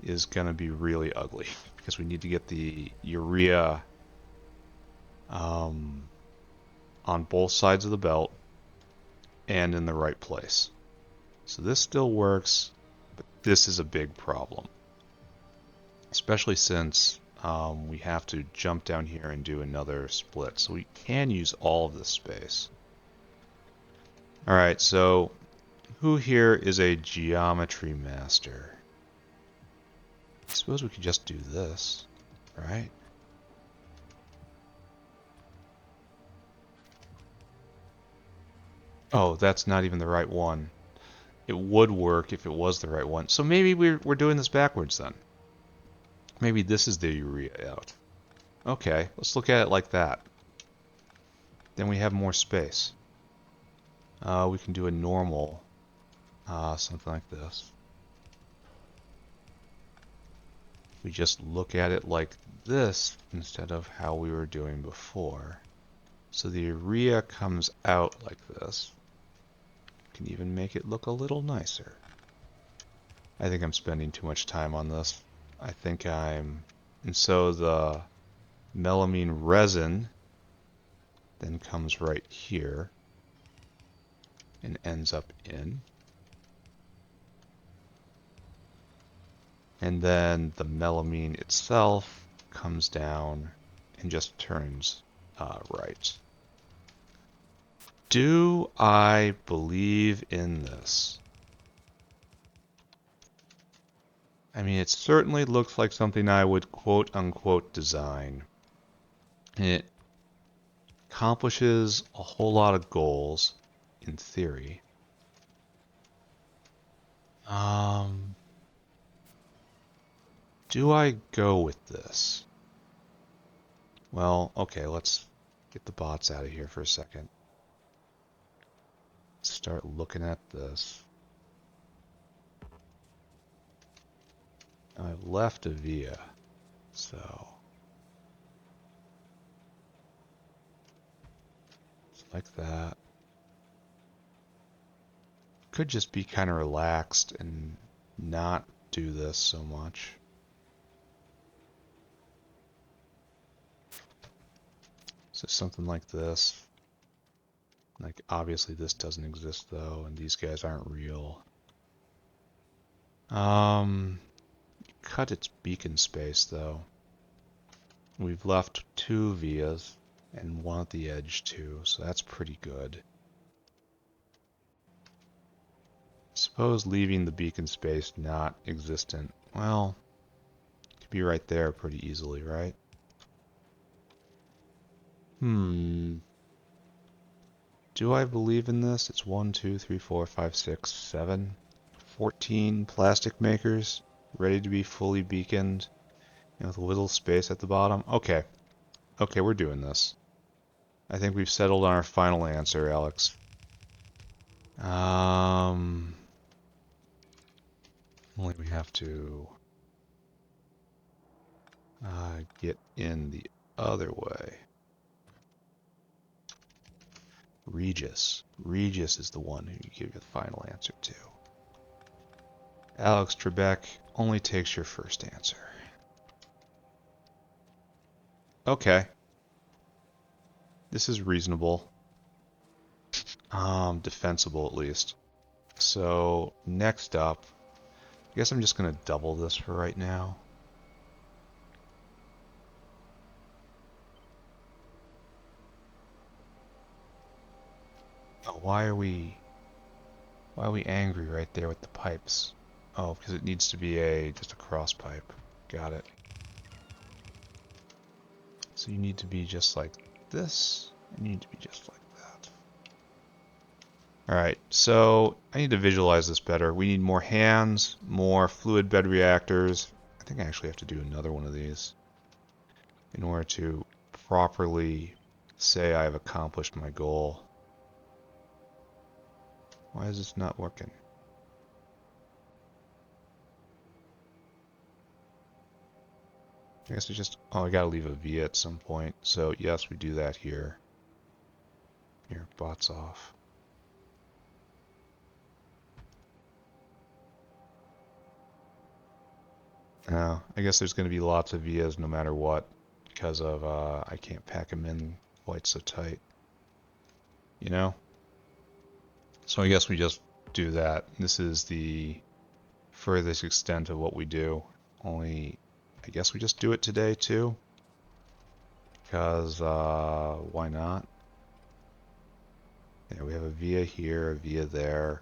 is going to be really ugly because we need to get the urea on both sides of the belt and in the right place. So this still works, but this is a big problem, especially since we have to jump down here and do another split. So we can use all of this space. Alright, so who here is a geometry master? I suppose we could just do this, right? Oh, that's not even the right one. It would work if it was the right one. So maybe we're doing this backwards then. Maybe this is the urea out. Okay, let's look at it like that. Then we have more space. We can do a normal, something like this. We just look at it like this instead of how we were doing before. So the urea comes out like this. Can even make it look a little nicer. I think I'm spending too much time on this. And so the melamine resin then comes right here and ends up in. And then the melamine itself comes down and just turns right. Do I believe in this? I mean, it certainly looks like something I would quote unquote design. And it accomplishes a whole lot of goals in theory. Do I go with this? Well, okay, let's get the bots out of here for a second. Start looking at this. I've left a via, so it's like that. Could just be kind of relaxed and not do this so much. So something like this. Like obviously this doesn't exist though, and these guys aren't real. Cut its beacon space though. We've left 2 vias and 1 at the edge too, so that's pretty good. Suppose leaving the beacon space not existent. Well, it could be right there pretty easily, right? Do I believe in this? It's 1, 2, 3, 4, 5, 6, 7, 14 plastic makers ready to be fully beaconed and with a little space at the bottom. Okay. Okay, we're doing this. I think we've settled on our final answer, Alex. Only we have to get in the other way. Regis. Regis is the one who you give the final answer to. Alex Trebek only takes your first answer. Okay. This is reasonable. Defensible at least. So, next up, I guess I'm just going to double this for right now. Oh, why are we angry right there with the pipes? Oh, because it needs to be just a cross pipe. Got it. So you need to be just like this, and you need to be just like that. Alright, so I need to visualize this better. We need more hands, more fluid bed reactors. I think I actually have to do another one of these in order to properly say I have accomplished my goal. Why is this not working? I guess it's just, oh, I gotta leave a via at some point. So yes, we do that here. Here, bots off. Now, I guess there's going to be lots of vias no matter what, because of I can't pack them in quite so tight. You know? So I guess we just do that. This is the furthest extent of what we do. Only, I guess we just do it today too. Because, why not? Yeah, we have a via here, a via there.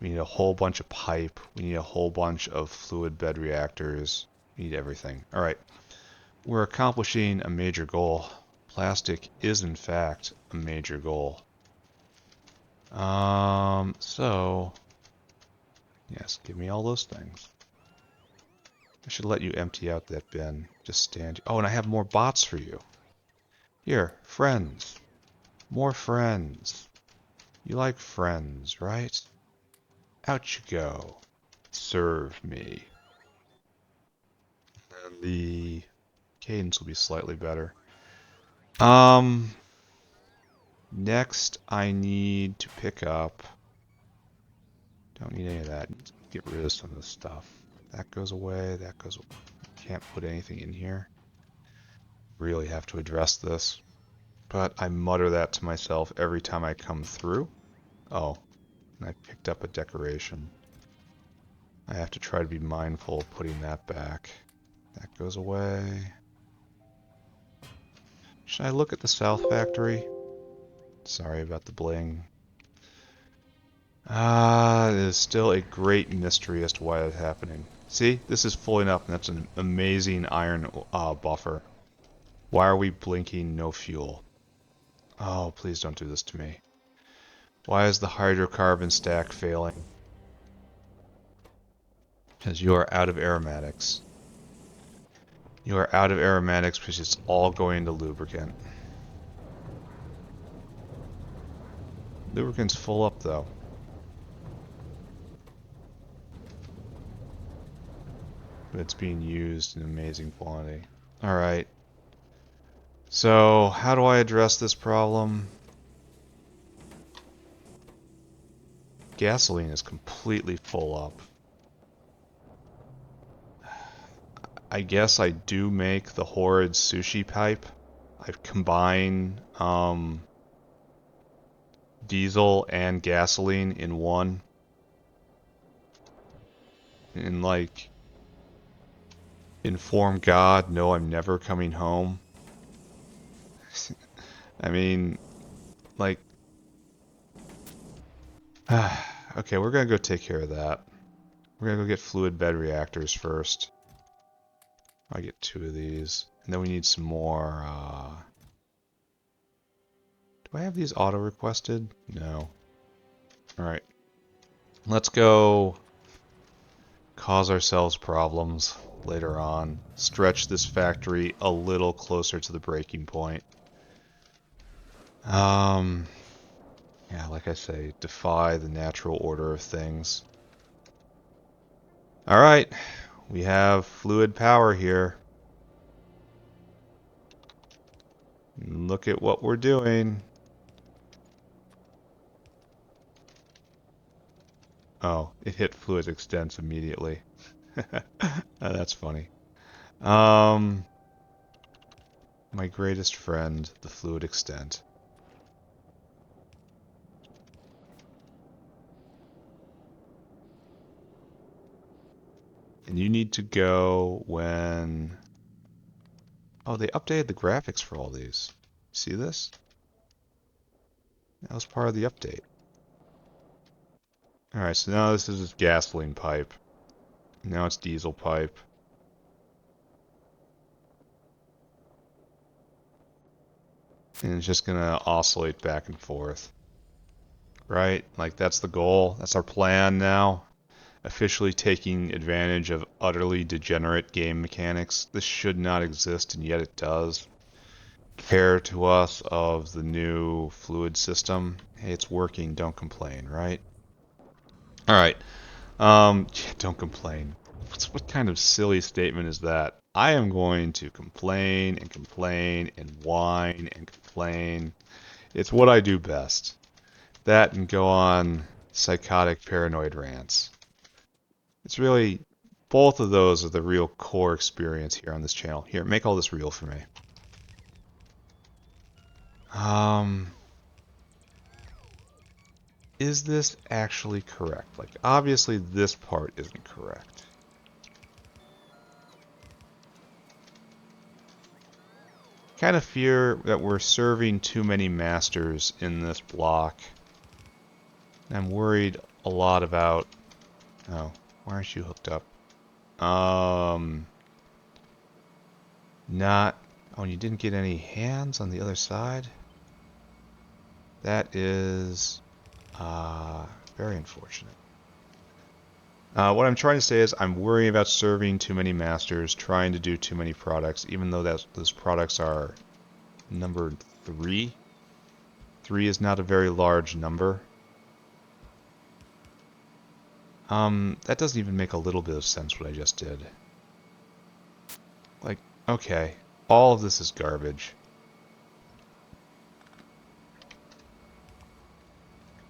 We need a whole bunch of pipe. We need a whole bunch of fluid bed reactors. We need everything. All right. We're accomplishing a major goal. Plastic is, in fact, a major goal. So, yes, give me all those things. I should let you empty out that bin. Just stand. Oh, and I have more bots for you. Here, friends. More friends. You like friends, right? Out you go. Serve me. And the cadence will be slightly better. Next I need to pick up. Don't need any of that. Get rid of some of this stuff. That goes away. That goes away. Can't put anything in here. Really have to address this. But I mutter that to myself every time I come through. Oh, and I picked up a decoration. I have to try to be mindful of putting that back. That goes away. Should I look at the South Factory? Sorry about the bling. It is still a great mystery as to why it's happening. See, this is filling up, and that's an amazing iron buffer. Why are we blinking no fuel? Oh, please don't do this to me. Why is the hydrocarbon stack failing? Because you are out of aromatics. You are out of aromatics because it's all going to lubricant. Lubricant's full up though. But it's being used in amazing quantity. Alright. So, how do I address this problem? Gasoline is completely full up. I guess I do make the horrid sushi pipe. I combine diesel and gasoline in one. And like, inform God, no, I'm never coming home. I mean, like, okay, we're gonna go take care of that. We're gonna go get fluid bed reactors first. I get 2 of these. And then we need some more, do I have these auto-requested? No. Alright. Let's go cause ourselves problems later on. Stretch this factory a little closer to the breaking point. Yeah, like I say, defy the natural order of things. Alright, we have fluid power here. Look at what we're doing. Oh, it hit fluid extents immediately. That's funny. My greatest friend, the fluid extent. And you need to go when... Oh, they updated the graphics for all these. See this? That was part of the update. Alright, so now this is gasoline pipe. Now it's diesel pipe. And it's just gonna oscillate back and forth. Right? Like, that's the goal. That's our plan now. Officially taking advantage of utterly degenerate game mechanics. This should not exist, and yet it does. Care to us of the new fluid system. Hey, it's working, don't complain, right? Alright. Yeah, don't complain. What kind of silly statement is that? I am going to complain and complain and whine and complain. It's what I do best. That and go on psychotic paranoid rants. It's really, both of those are the real core experience here on this channel. Here, make all this real for me. Is this actually correct? Like, obviously this part isn't correct. Kind of fear that we're serving too many masters in this block. I'm worried a lot about... Oh, why aren't you hooked up? Not... Oh, and you didn't get any hands on the other side? That is Very unfortunate. What I'm trying to say is I'm worrying about serving too many masters, trying to do too many products, even though those products are numbered 3. 3 is not a very large number. That doesn't even make a little bit of sense what I just did. Like, okay, all of this is garbage.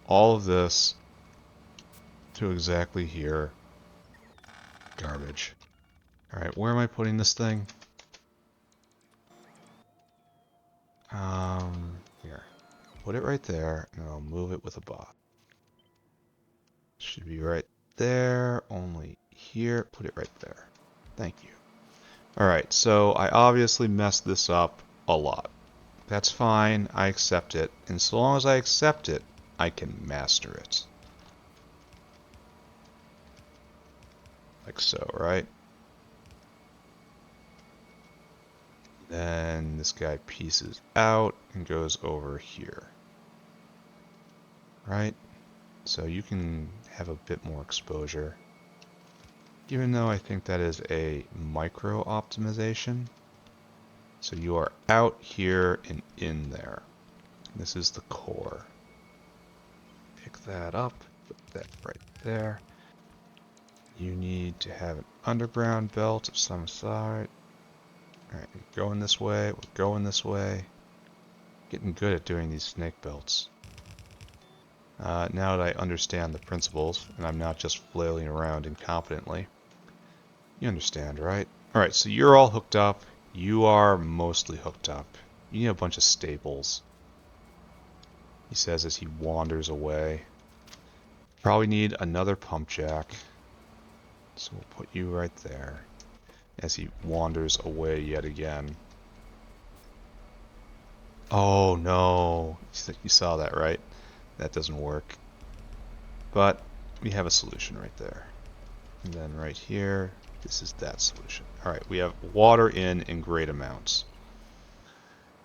All of this to exactly here. Garbage. Alright, where am I putting this thing? Here. Put it right there, and I'll move it with a bot. Should be right there, only here. Put it right there. Thank you. Alright, so I obviously messed this up a lot. That's fine, I accept it. And so long as I accept it, I can master it. Like so, right? Then this guy pieces out and goes over here. Right? So you can have a bit more exposure. Even though I think that is a micro optimization. So you are out here and in there. This is the core. Pick that up, put that right there. You need to have an underground belt of some sort. Alright, we're going this way, we're going this way. Getting good at doing these snake belts. Now that I understand the principles, and I'm not just flailing around incompetently. You understand, right? Alright, so you're all hooked up. You are mostly hooked up. You need a bunch of staples. He says as he wanders away. Probably need another pump jack. So we'll put you right there. As he wanders away yet again. Oh no! You saw that, right? That doesn't work. But we have a solution right there. And then right here, this is that solution. Alright, we have water in great amounts.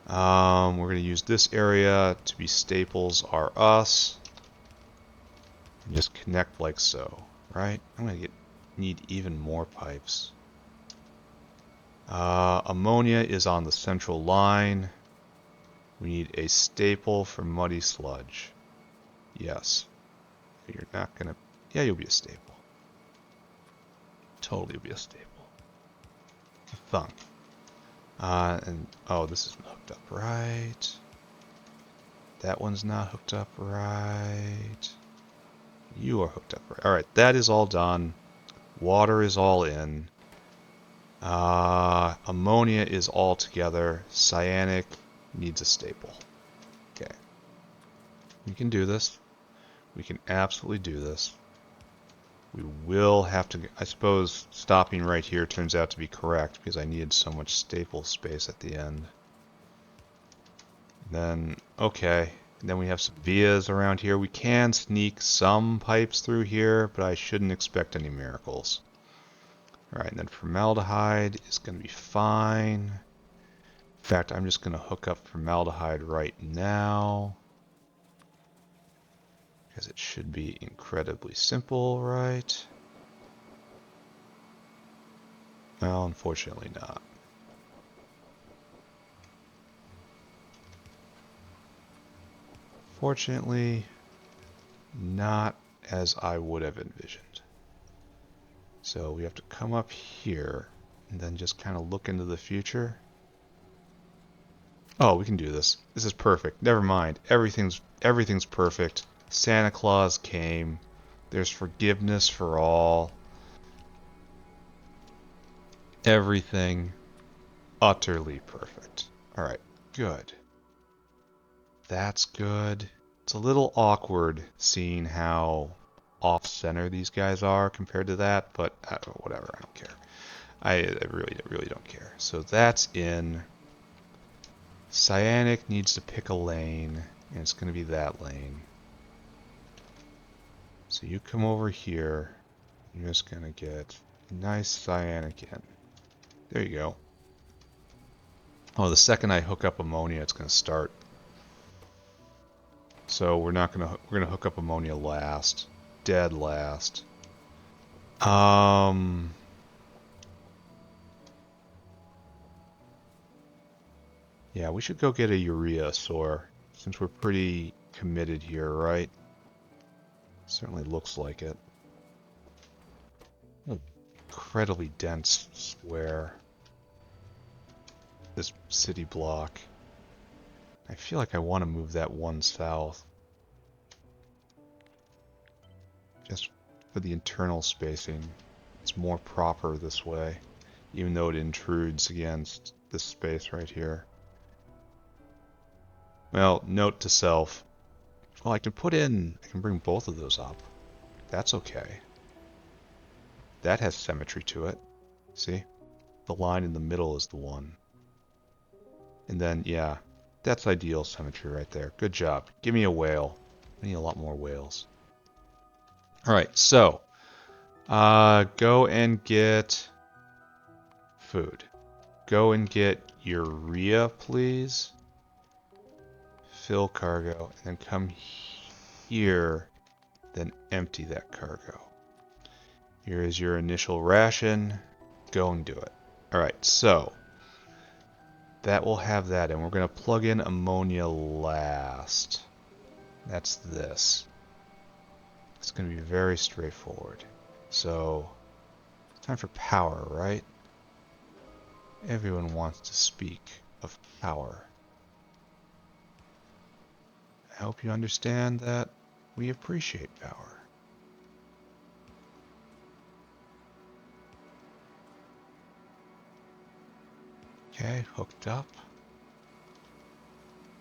We're going to use this area to be staples are us. And just connect like so, right? I'm going to need even more pipes. Ammonia is on the central line. We need a staple for muddy sludge. Yes. You're not going to... Yeah, you'll be a staple. Totally be a staple. A thumb. And oh, this isn't hooked up right. That one's not hooked up right. You are hooked up right. Alright, that is all done. Water is all in. Ammonia is all together. Cyanic needs a staple. Okay. We can do this. We can absolutely do this. We will have to... I suppose stopping right here turns out to be correct because I needed so much staple space at the end. Then, okay. Then we have some vias around here. We can sneak some pipes through here, but I shouldn't expect any miracles. Alright, and then formaldehyde is going to be fine. In fact, I'm just going to hook up formaldehyde right now. Because it should be incredibly simple, right? Well, unfortunately not. Fortunately, not as I would have envisioned. So we have to come up here and then just kind of look into the future. Oh, we can do this. This is perfect. Never mind. Everything's perfect. Santa Claus came. There's forgiveness for all. Everything utterly perfect. Alright, good. That's good. It's a little awkward seeing how off-center these guys are compared to that, but whatever, I don't care. I really don't care. So that's in. Cyanic needs to pick a lane, and it's going to be that lane. So you come over here. You're just going to get nice cyanic in. There you go. Oh, the second I hook up ammonia, it's going to start. So we're gonna hook up ammonia last. Dead last. Yeah, we should go get a urea sore, since we're pretty committed here, right? Certainly looks like it. Oh, incredibly dense square. This city block. I feel like I want to move that one south. Just for the internal spacing. It's more proper this way, even though it intrudes against this space right here. Well, note to self. Well, I can bring both of those up. That's okay. That has symmetry to it. See? The line in the middle is the one. And then, yeah, that's ideal symmetry right there. Good job. Give me a whale. I need a lot more whales. Alright, so, go and get food. Go and get urea, please. Fill cargo, and then come here, then empty that cargo. Here is your initial ration. Go and do it. Alright, so that will have that, and we're going to plug in ammonia last. That's this. It's going to be very straightforward. So, time for power, right? Everyone wants to speak of power. I hope you understand that we appreciate power. Okay, hooked up.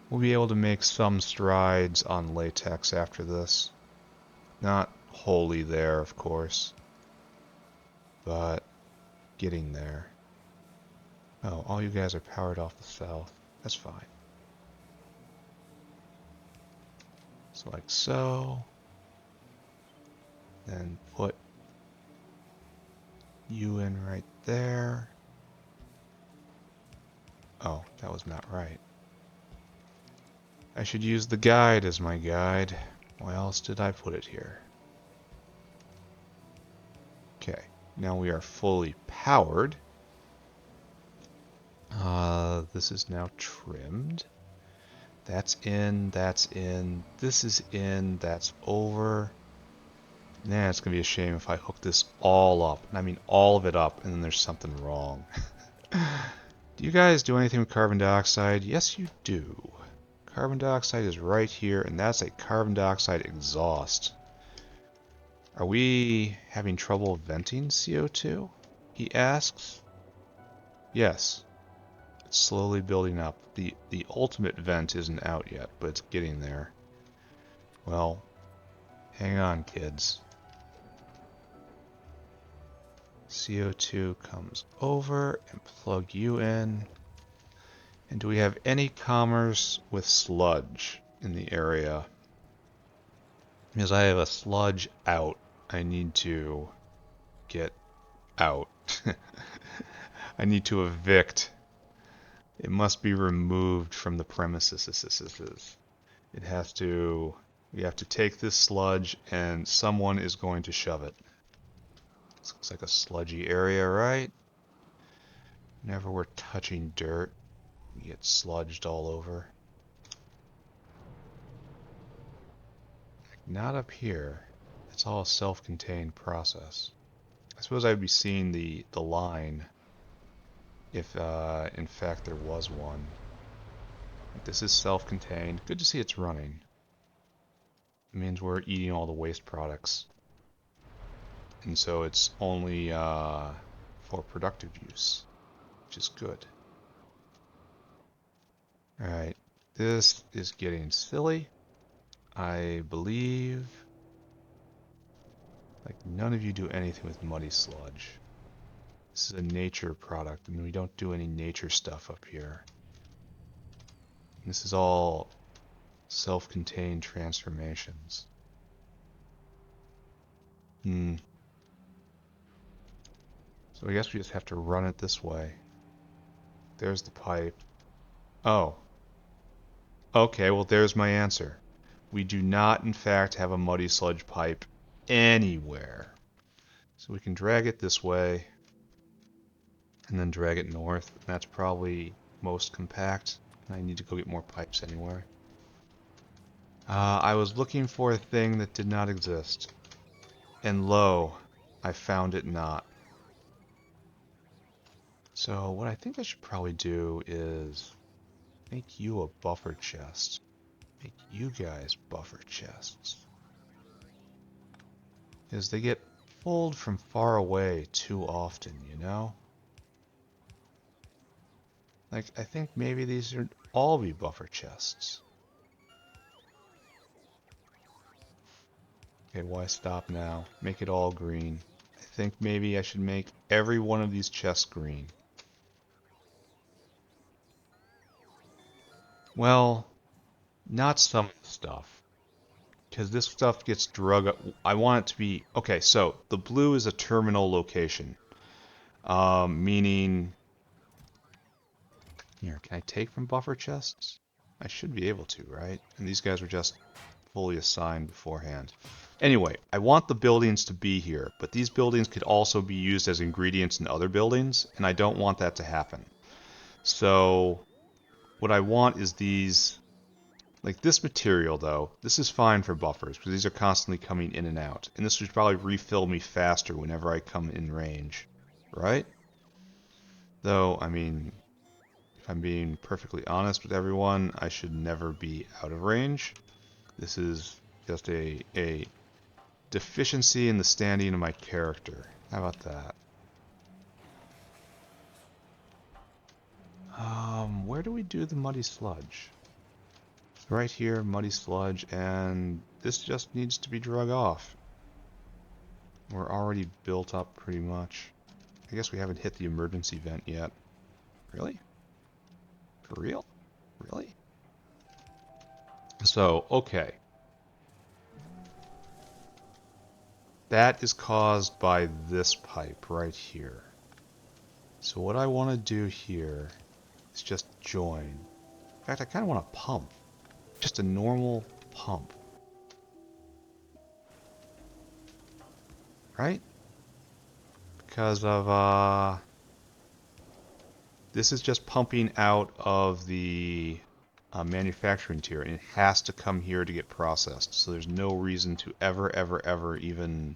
We'll be able to make some strides on latex after this. Not wholly there, of course, but getting there. Oh, all you guys are powered off the south. That's fine. So like so. Then put you in right there. Oh, that was not right. I should use the guide as my guide. Why else did I put it here? Okay, now we are fully powered. This is now trimmed. That's in, this is in, that's over. Nah, it's gonna be a shame if I hook this all up. I mean all of it up, and then there's something wrong. Do you guys do anything with carbon dioxide? Yes, you do. Carbon dioxide is right here, and that's a carbon dioxide exhaust. Are we having trouble venting CO2? He asks. Yes. It's slowly building up. The ultimate vent isn't out yet, but it's getting there. Well, hang on, kids. CO2 comes over and plug you in. And do we have any commerce with sludge in the area? Because I have a sludge out. I need to get out. I need to evict. It must be removed from the premises. It has to... We have to take this sludge and someone is going to shove it. This looks like a sludgy area, right? Whenever we're touching dirt, we get sludged all over. Not up here. It's all a self-contained process. I suppose I'd be seeing the line if in fact there was one. This is self-contained. Good to see it's running. It means we're eating all the waste products. And so it's only for productive use, which is good. Alright, this is getting silly. I believe... Like, none of you do anything with muddy sludge. This is a nature product, and we don't do any nature stuff up here. This is all self-contained transformations. So I guess we just have to run it this way. There's the pipe. Oh. Okay, well there's my answer. we do not, in fact, have a muddy sludge pipe anywhere. So we can drag it this way, and then drag it north. And that's probably most compact. I need to go get more pipes anywhere. I was looking for a thing that did not exist. And lo, I found it not. So what I think I should probably do is make you a buffer chest. Make you guys buffer chests. Because they get pulled from far away too often, you know? Like, I think maybe these should all be buffer chests. Okay, why stop now? Make it all green. I think maybe I should make every one of these chests green. Well, not some of the stuff. Because this stuff gets drug up. I want it to be... Okay, so the blue is a terminal location. Meaning... Here, can I take from buffer chests? I should be able to, right? And these guys were just fully assigned beforehand. Anyway, I want the buildings to be here, but these buildings could also be used as ingredients in other buildings, and I don't want that to happen. So what I want is these, like this material though, this is fine for buffers, because these are constantly coming in and out. And this would probably refill me faster whenever I come in range, right? Though, I mean, if I'm being perfectly honest with everyone, I should never be out of range. This is just a deficiency in the standing of my character. How about that? Where do we do the muddy sludge? Right here, muddy sludge, and this just needs to be drug off. We're already built up pretty much. I guess we haven't hit the emergency vent yet. Really? For real? Really? So, okay. That is caused by this pipe right here. So what I want to do here is just join. In fact, I kind of want to pump. Just a normal pump. Right? Because of, this is just pumping out of the manufacturing tier, and it has to come here to get processed. So there's no reason to ever even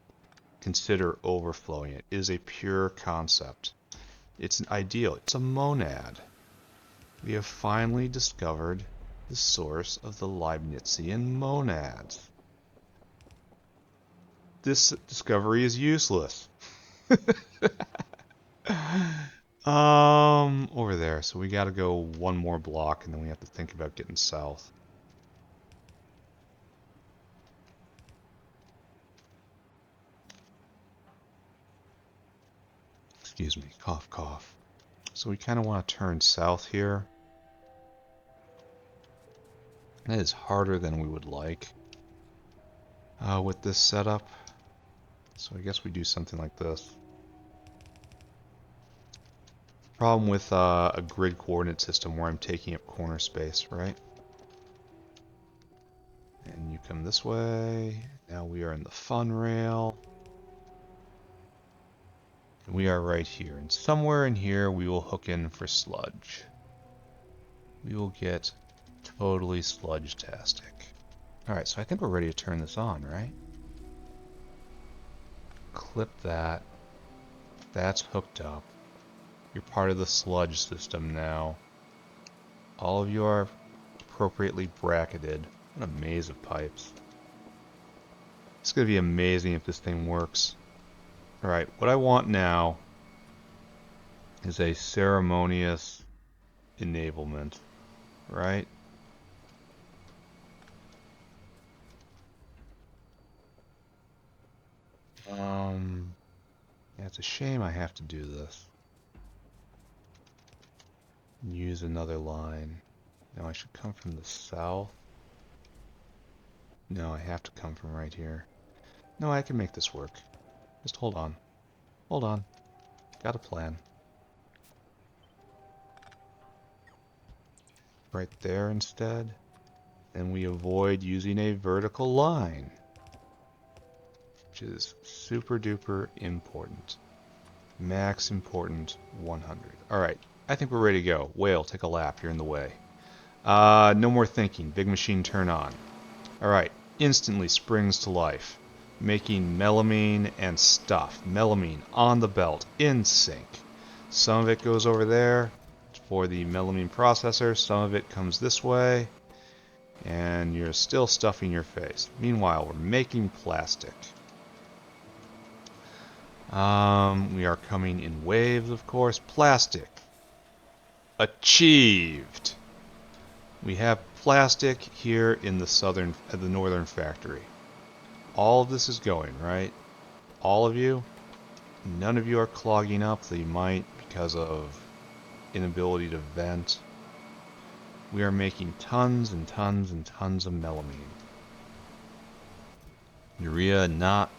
consider overflowing it. It is a pure concept. It's an ideal. It's a monad. We have finally discovered the source of the Leibnizian monads. This discovery is useless. Over there. So we gotta go one more block, and then we have to think about getting south. Excuse me, cough, cough. So we kind of want to turn south here. That is harder than we would like with this setup. So I guess we do something like this. Problem with a grid coordinate system where I'm taking up corner space, right? And you come this way. Now we are in the fun rail. And we are right here. And somewhere in here we will hook in for sludge. We will get totally sludge-tastic. Alright, so I think we're ready to turn this on, right? Clip that. That's hooked up. You're part of the sludge system now. All of you are appropriately bracketed. What a maze of pipes. It's going to be amazing if this thing works. Alright, what I want now is a ceremonious enablement, right? Yeah, it's a shame I have to do this. Use another line. No, I should come from the south. No, I have to come from right here. No, I can make this work. Just hold on. Hold on. Got a plan. Right there instead. and we avoid using a vertical line, which is super duper important. Max important 100. Alright, I think we're ready to go. Whale, take a lap, you're in the way. No more thinking, big machine turn on. Alright, instantly springs to life, making melamine and stuff. Melamine on the belt, in sync. Some of it goes over there for the melamine processor, some of it comes this way, and you're still stuffing your face. Meanwhile, we're making plastic. We are coming in waves, of course. Plastic. Achieved! We have plastic here in the northern factory. All of this is going, right? All of you? None of you are clogging up. They might because of inability to vent. We are making tons and tons and tons of melamine. Urea not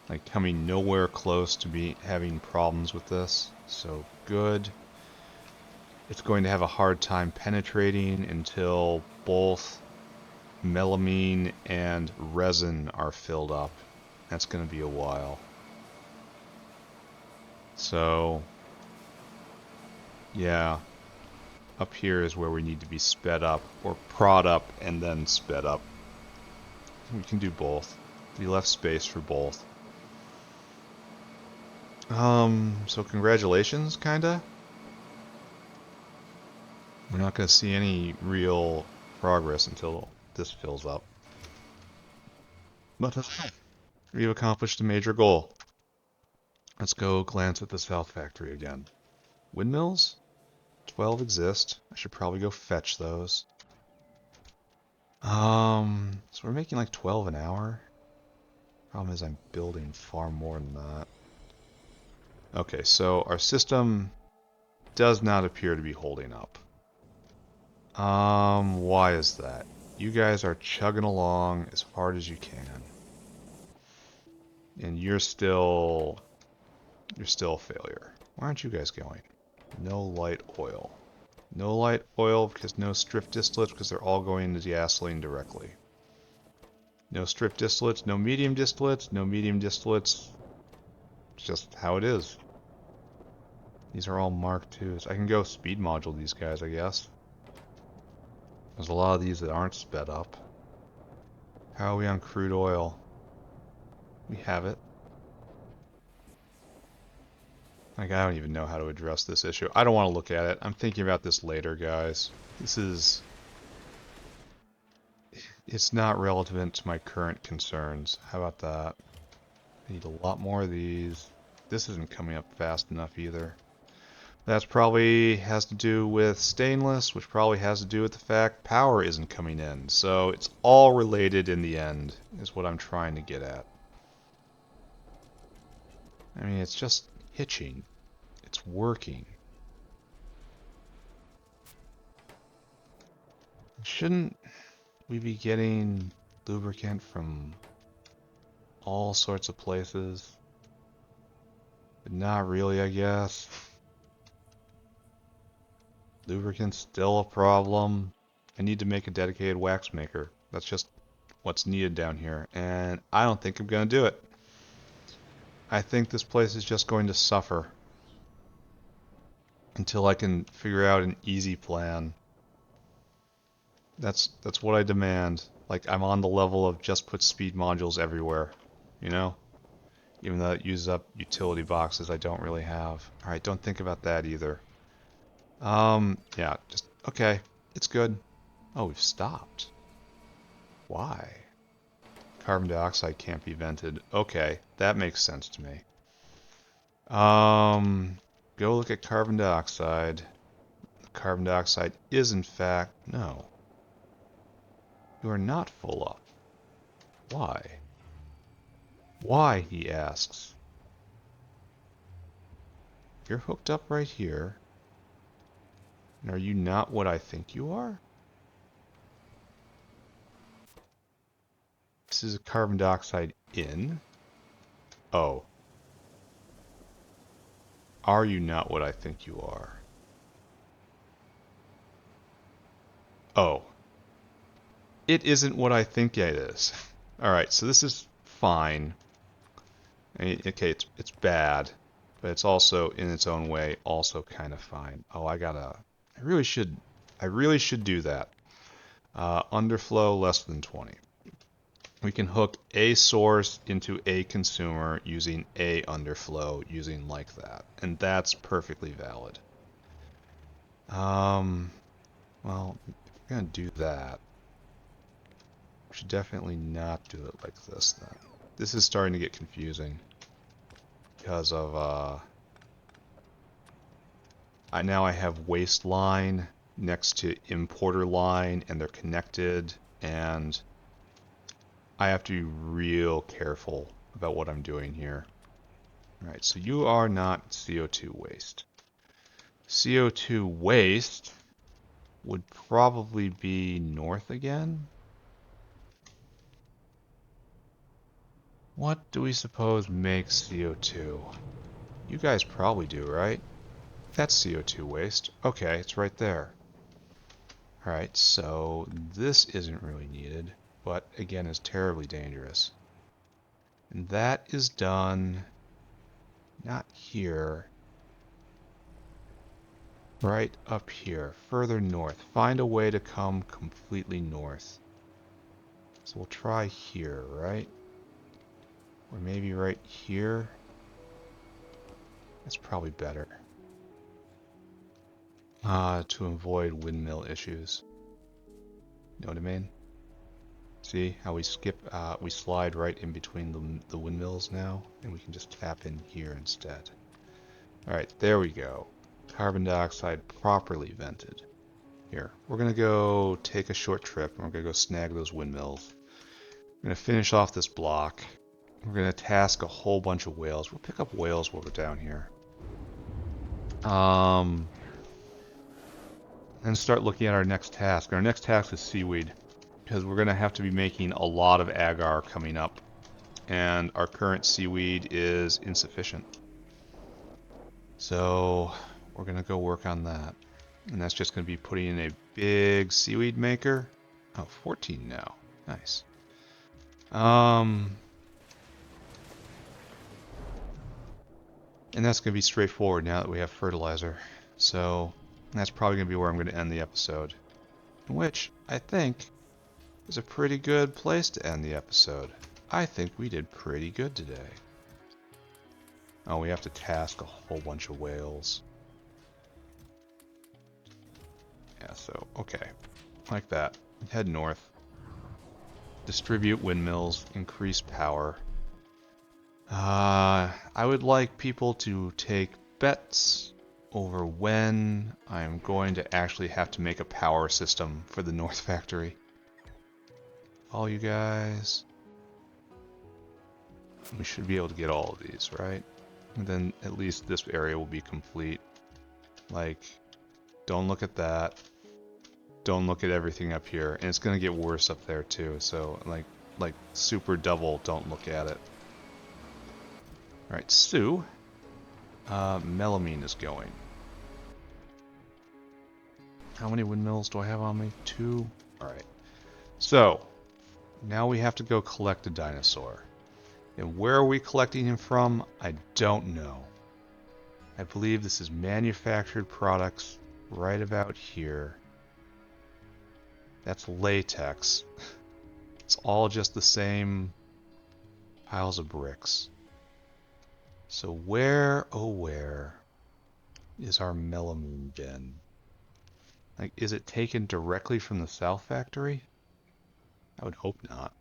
like coming nowhere close to having problems with this, so good. It's going to have a hard time penetrating until both melamine and resin are filled up. That's going to be a while. So, yeah, up here is where we need to be sped up, or prod up and then sped up. We can do both. We left space for both. So congratulations, kinda. We're not going to see any real progress until this fills up. But we've accomplished a major goal. Let's go glance at the South Factory again. Windmills? 12 exist. I should probably go fetch those. So we're making like 12 an hour. Problem is I'm building far more than that. Okay, so our system does not appear to be holding up. Why is that? You guys are chugging along as hard as you can. And you're still a failure. Why aren't you guys going? No light oil. No light oil because no strip distillates because they're all going into gasoline directly. No strip distillates, no medium distillates, no medium distillates. It's just how it is. These are all Mark IIs. I can go speed module these guys, I guess. There's a lot of these that aren't sped up. How are we on crude oil? We have it. Like, I don't even know how to address this issue. I don't want to look at it. I'm thinking about this later, guys. It's not relevant to my current concerns. How about that? I need a lot more of these. This isn't coming up fast enough either. That probably has to do with stainless, which probably has to do with the fact power isn't coming in. So it's all related in the end, is what I'm trying to get at. I mean, it's just hitching. It's working. Shouldn't we be getting lubricant from all sorts of places? But not really, I guess. Lubricant's still a problem. I need to make a dedicated wax maker. That's just what's needed down here. And I don't think I'm going to do it. I think this place is just going to suffer until I can figure out an easy plan. That's what I demand. Like, I'm on the level of just put speed modules everywhere, you know? Even though it uses up utility boxes I don't really have. Alright, don't think about that either. Yeah, just, okay, it's good. Oh, we've stopped. Why? Carbon dioxide can't be vented. Okay, that makes sense to me. Go look at carbon dioxide. Carbon dioxide is in fact, no. You are not full up. Why? Why, he asks. You're hooked up right here. And are you not what I think you are? This is a carbon dioxide in. Oh. Are you not what I think you are? Oh. It isn't what I think it is. Alright, so this is fine. I mean, okay, it's bad, but it's also, in its own way, also kind of fine. Oh, I really should do that. Underflow less than 20. We can hook a source into a consumer using a underflow using like that, and that's perfectly valid. Well, if we're gonna do that, we should definitely not do it like this then. This is starting to get confusing because of now I have waste line next to importer line and they're connected, and I have to be real careful about what I'm doing here. Alright, so you are not CO2 waste. CO2 waste would probably be north again. What do we suppose makes CO2? You guys probably do, right? That's CO2 waste. Okay, it's right there. Alright, so this isn't really needed, but again is terribly dangerous. And that is done not here, right up here, further north. Find a way to come completely north. So we'll try here, right? Or maybe right here. That's probably better. To avoid windmill issues. Know what I mean? See how we we slide right in between the windmills now, and we can just tap in here instead. Alright, there we go. Carbon dioxide properly vented. Here, we're gonna go take a short trip, and we're gonna go snag those windmills. We're gonna finish off this block. We're gonna task a whole bunch of whales. We'll pick up whales while we're down here. And start looking at our next task. Our next task is seaweed, because we're going to have to be making a lot of agar coming up, and our current seaweed is insufficient. So we're going to go work on that, and that's just going to be putting in a big seaweed maker. Oh, 14 now. Nice. And that's going to be straightforward now that we have fertilizer. So that's probably going to be where I'm going to end the episode, which I think is a pretty good place to end the episode. I think we did pretty good today. Oh, we have to task a whole bunch of whales. Yeah, so, okay. Like that. Head north. Distribute windmills. Increase power. I would like people to take bets over when I'm going to actually have to make a power system for the North Factory. All you guys. We should be able to get all of these, right? And then at least this area will be complete. Like, don't look at that. Don't look at everything up here. And it's going to get worse up there too. So, like super double, don't look at it. Alright, so, Melamine is going. How many windmills do I have on me? 2? Alright. So, now we have to go collect a dinosaur. And where are we collecting him from? I don't know. I believe this is manufactured products right about here. That's latex. It's all just the same piles of bricks. So where, oh where, is our melamine bin? Like, is it taken directly from the South Factory? I would hope not.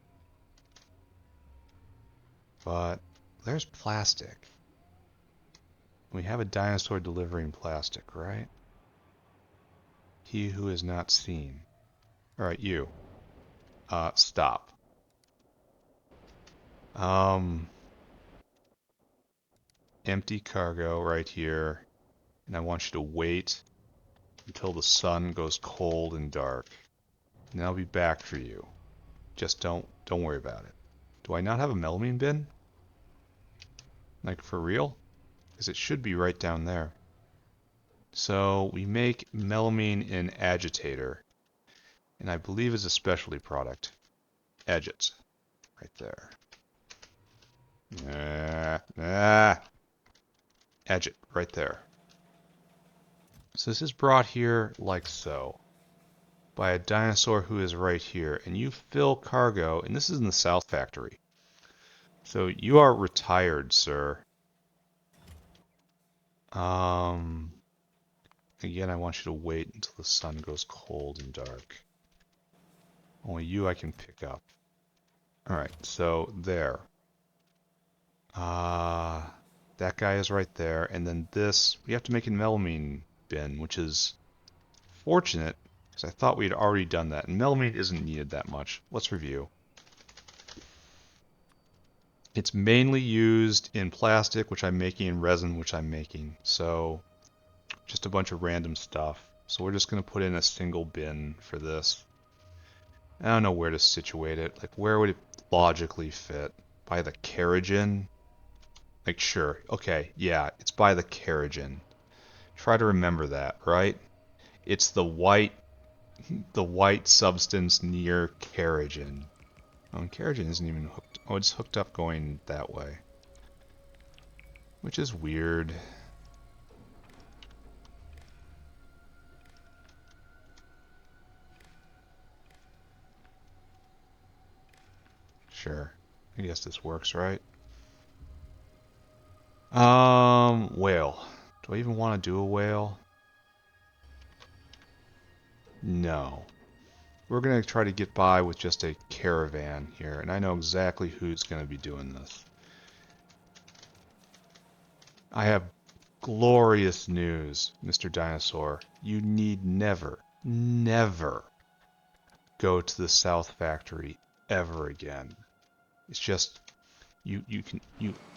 But there's plastic. We have a dinosaur delivering plastic, right? He who is not seen. Alright, you. Stop. Empty cargo right here. And I want you to wait until the sun goes cold and dark. And I'll be back for you. Just don't worry about it. Do I not have a melamine bin? Like, for real? Because it should be right down there. So we make melamine in agitator. and I believe is a specialty product. Edge it. Right there. Edge it. Right there. So this is brought here like so, by a dinosaur who is right here, and you fill cargo, and this is in the South Factory. So you are retired, sir. Again, I want you to wait until the sun goes cold and dark. Only you I can pick up. Alright, so there. That guy is right there, and then this, we have to make a melamine bin, which is fortunate, because I thought we had already done that, and melamine isn't needed that much. Let's review. It's mainly used in plastic, which I'm making, and resin, which I'm making. So, just a bunch of random stuff. So we're just going to put in a single bin for this. I don't know where to situate it. Like, where would it logically fit? By the carriage-in? Like, sure. Okay, yeah, it's by the carriage-in. Try to remember that, right? It's the white substance near carriage-in. Oh, and carriage-in isn't even hooked. Oh, it's hooked up going that way. Which is weird. Sure. I guess this works, right? Whale. Do I even want to do a whale? No. We're going to try to get by with just a caravan here, and I know exactly who's going to be doing this. I have glorious news, Mr. Dinosaur. You need never, never go to the South Factory ever again. It's just, you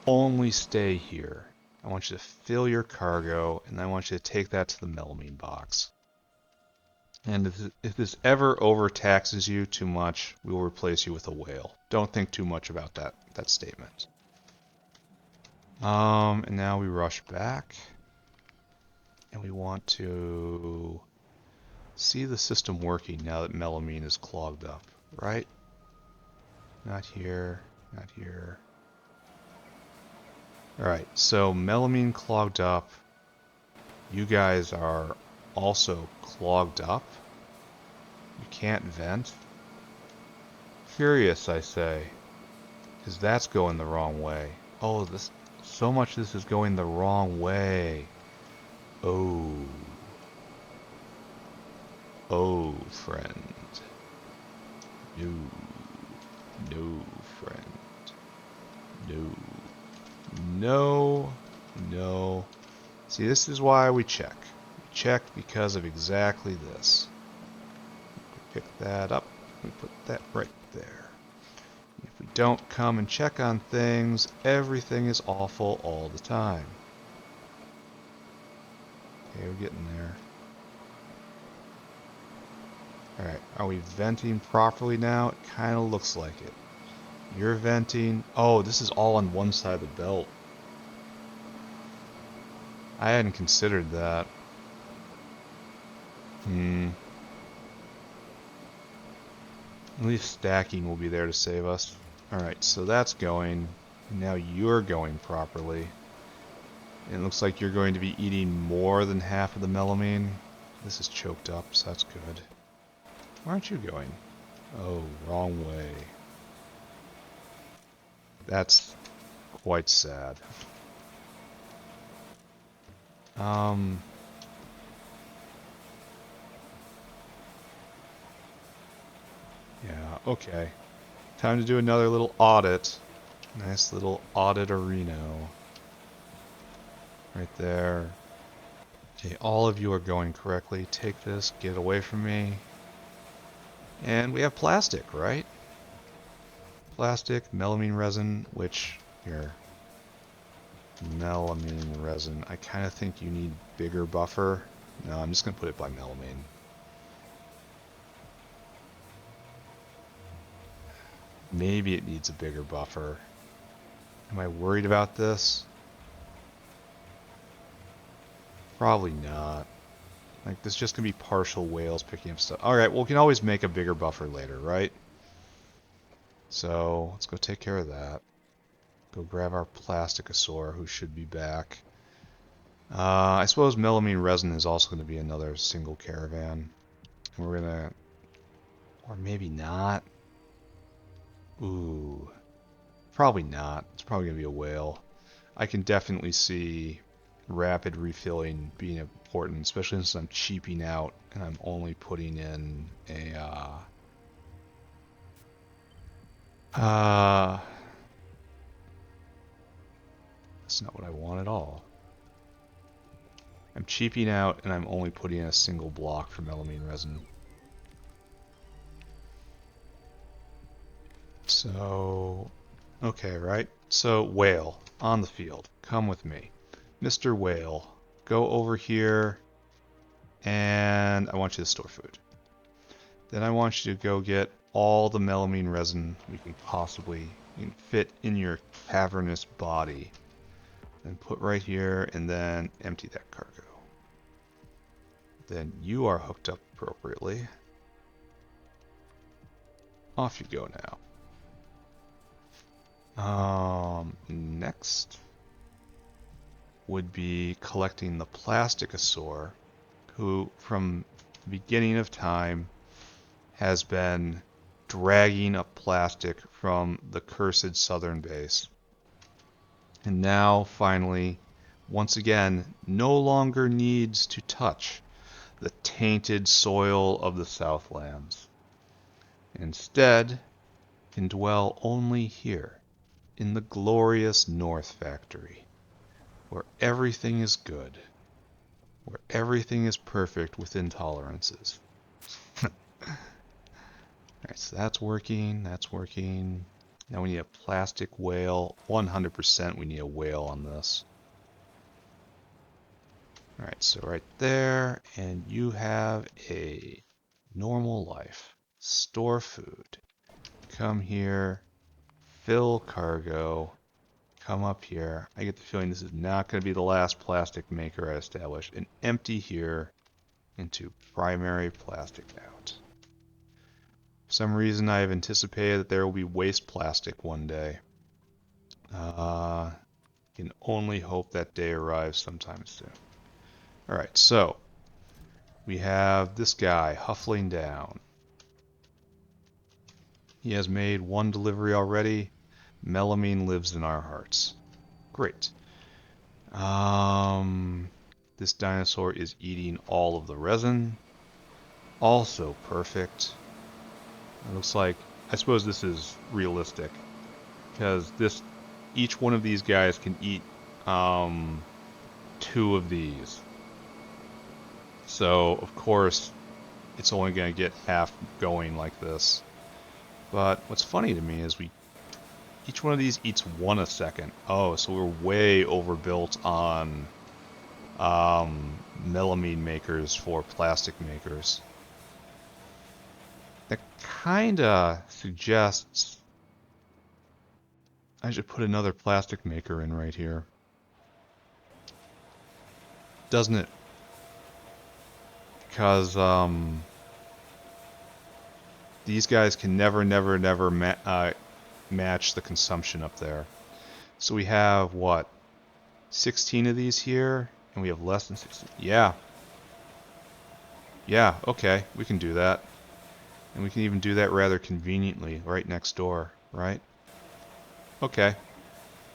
only stay here. I want you to fill your cargo, and I want you to take that to the melamine box. And if this ever overtaxes you too much, we will replace you with a whale. Don't think too much about that statement. And now we rush back. And we want to see the system working now that melamine is clogged up, right? Not here, not here. Alright, so melamine clogged up. You guys are also clogged up. You can't vent. Curious, I say, because that's going the wrong way. Oh, so much of this is going the wrong way. Oh. Oh, friend. No. No, friend. No. No. No. See, this is why we check. We check because of exactly this. We pick that up. We put that right there. If we don't come and check on things, everything is awful all the time. Okay, we're getting there. Alright, are we venting properly now? It kind of looks like it. You're venting. Oh, this is all on one side of the belt. I hadn't considered that. At least stacking will be there to save us. Alright, so that's going. Now you're going properly. And it looks like you're going to be eating more than half of the melamine. This is choked up, so that's good. Where aren't you going? Oh, wrong way. That's quite sad. Yeah, okay. Time to do another little audit. Nice little audit-areno. Right there. Okay, all of you are going correctly. Take this, get it away from me. And we have plastic, right? Plastic, melamine resin, which, here. Melamine resin. I kind of think you need bigger buffer. No, I'm just going to put it by melamine. Maybe it needs a bigger buffer. Am I worried about this? Probably not. Like, this is just going to be partial whales picking up stuff. Alright, well, we can always make a bigger buffer later, right? So, let's go take care of that. Go grab our Plasticosaur, who should be back. I suppose Melamine Resin is also going to be another single caravan. And we're going to... Or maybe not. Ooh. Probably not. It's probably going to be a whale. I can definitely see rapid refilling being important, especially since I'm cheaping out and I'm only putting in a... That's not what I want at all. I'm cheaping out and I'm only putting in a single block for Melamine Resin. So, okay, right? So, whale, on the field. Come with me. Mr. Whale, go over here, and I want you to store food. Then I want you to go get all the melamine resin we can possibly fit in your cavernous body. Then put right here, and then empty that cargo. Then you are hooked up appropriately. Off you go now. Next would be collecting the Plasticosaur, who from the beginning of time has been dragging up plastic from the cursed southern base. And now, finally, once again, no longer needs to touch the tainted soil of the Southlands. Instead, can dwell only here, in the glorious North Factory, where everything is good, where everything is perfect with intolerances. Alright, so that's working, that's working. Now we need a plastic whale. 100% we need a whale on this. Alright, so right there, and you have a normal life. Store food. Come here, fill cargo, come up here. I get the feeling this is not going to be the last plastic maker I establish. And empty here into primary plastic out. For some reason I have anticipated that there will be waste plastic one day. Can only hope that day arrives sometime soon. Alright, so we have this guy huffling down. He has made one delivery already. Melamine lives in our hearts. Great. This dinosaur is eating all of the resin. Also perfect. It looks like, I suppose this is realistic, because each one of these guys can eat 2 of these. So, of course, it's only going to get half going like this. But what's funny to me is each one of these eats 1 a second. Oh, so we're way overbuilt on melamine makers for plastic makers. That kinda suggests I should put another plastic maker in right here. Doesn't it? Because these guys can never match the consumption up there. So we have, what, 16 of these here, and we have less than 16. Yeah. Yeah, okay, we can do that. And we can even do that rather conveniently right next door, right? Okay.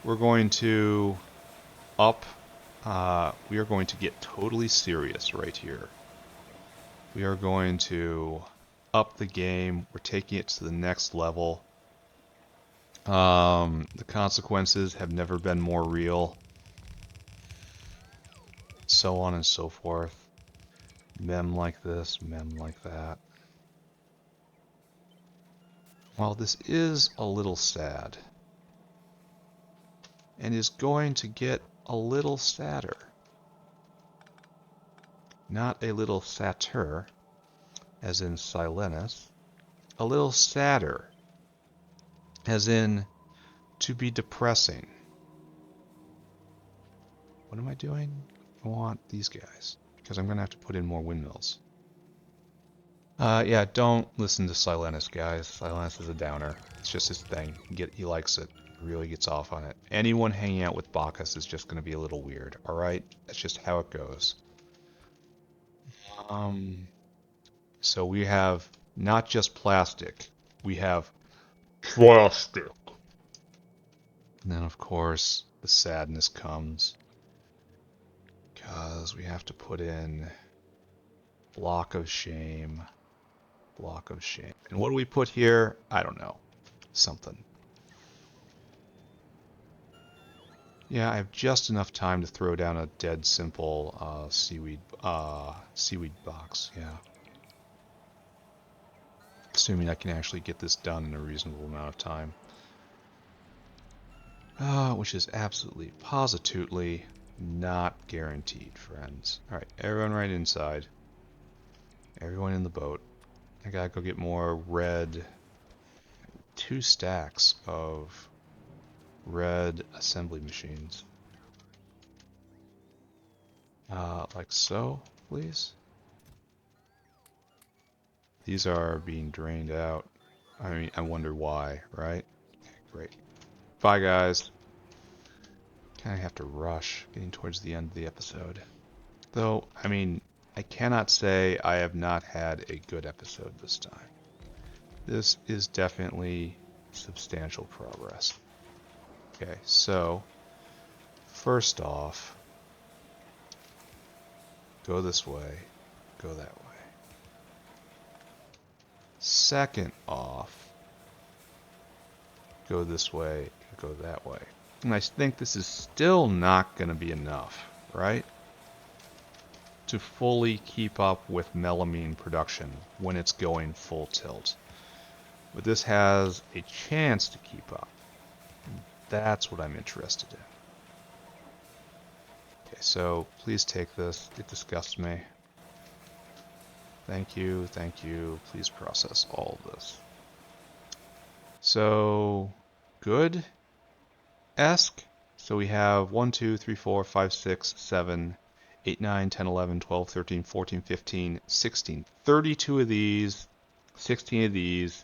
We're going to we are going to get totally serious right here. We are going to up the game. We're taking it to the next level. The consequences have never been more real. So on and so forth. Mem like this, mem like that. While this is a little sad, and is going to get a little sadder, not a little sadder, as in Silenus, a little sadder, as in to be depressing. What am I doing? I want these guys. because I'm going to have to put in more windmills. Yeah, don't listen to Silenus, guys. Silenus is a downer. It's just his thing. He likes it. He really gets off on it. Anyone hanging out with Bacchus is just going to be a little weird, alright? That's just how it goes. So we have not just plastic, we have plastic. And then, of course, the sadness comes. Because we have to put in block of shame. Block of shame. And what do we put here? I don't know. Something. Yeah, I have just enough time to throw down a dead simple seaweed box. Yeah. Assuming I can actually get this done in a reasonable amount of time. Which is absolutely, positively not guaranteed, friends. Alright, everyone right inside. Everyone in the boat. I gotta go get more red. 2 stacks of red assembly machines. Like so, please. These are being drained out. I mean, I wonder why, right? Okay, great. Bye, guys. Kind of have to rush, getting towards the end of the episode. Though, I mean, I cannot say I have not had a good episode this time. This is definitely substantial progress. Okay, so, first off, go this way, go that way. Second off, go this way, and go that way. And I think this is still not going to be enough, right? To fully keep up with melamine production when it's going full tilt. But this has a chance to keep up. That's what I'm interested in. Okay, so please take this. It disgusts me. Thank you, thank you. Please process all of this. So, good. Esque. So we have 1, 2, 3, 4, 5, 6, 7, 8, 9, 10, 11, 12, 13, 14, 15, 16. 32 of these, 16 of these.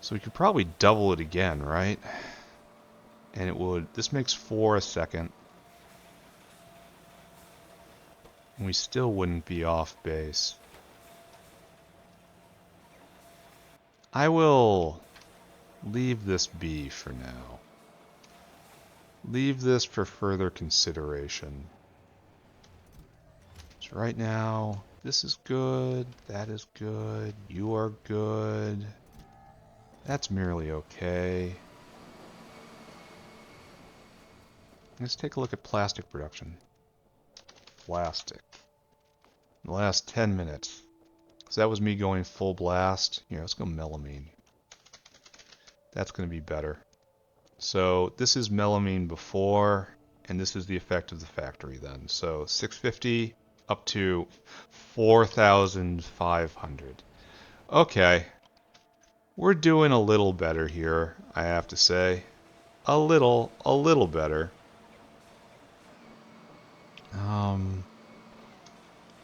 So we could probably double it again, right? And it would, this makes 4 a second. And we still wouldn't be off base. I will leave this be for now. Leave this for further consideration. So right now, this is good, that is good, you are good. That's merely okay. Let's take a look at plastic production. Plastic. In the last 10 minutes. So that was me going full blast. Here, let's go melamine. That's going to be better. So this is melamine before, and this is the effect of the factory then. So 650 up to 4,500. Okay. We're doing a little better here, I have to say. A little better.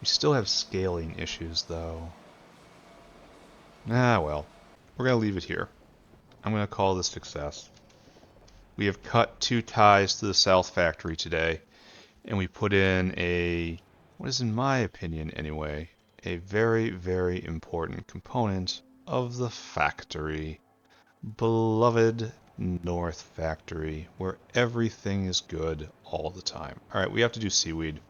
We still have scaling issues though. Ah, well. We're going to leave it here. I'm going to call this success. We have cut 2 ties to the South Factory today, and we put in a, what is in my opinion anyway, a very, very important component of the factory. Beloved North Factory, where everything is good all the time. Alright, we have to do seaweed.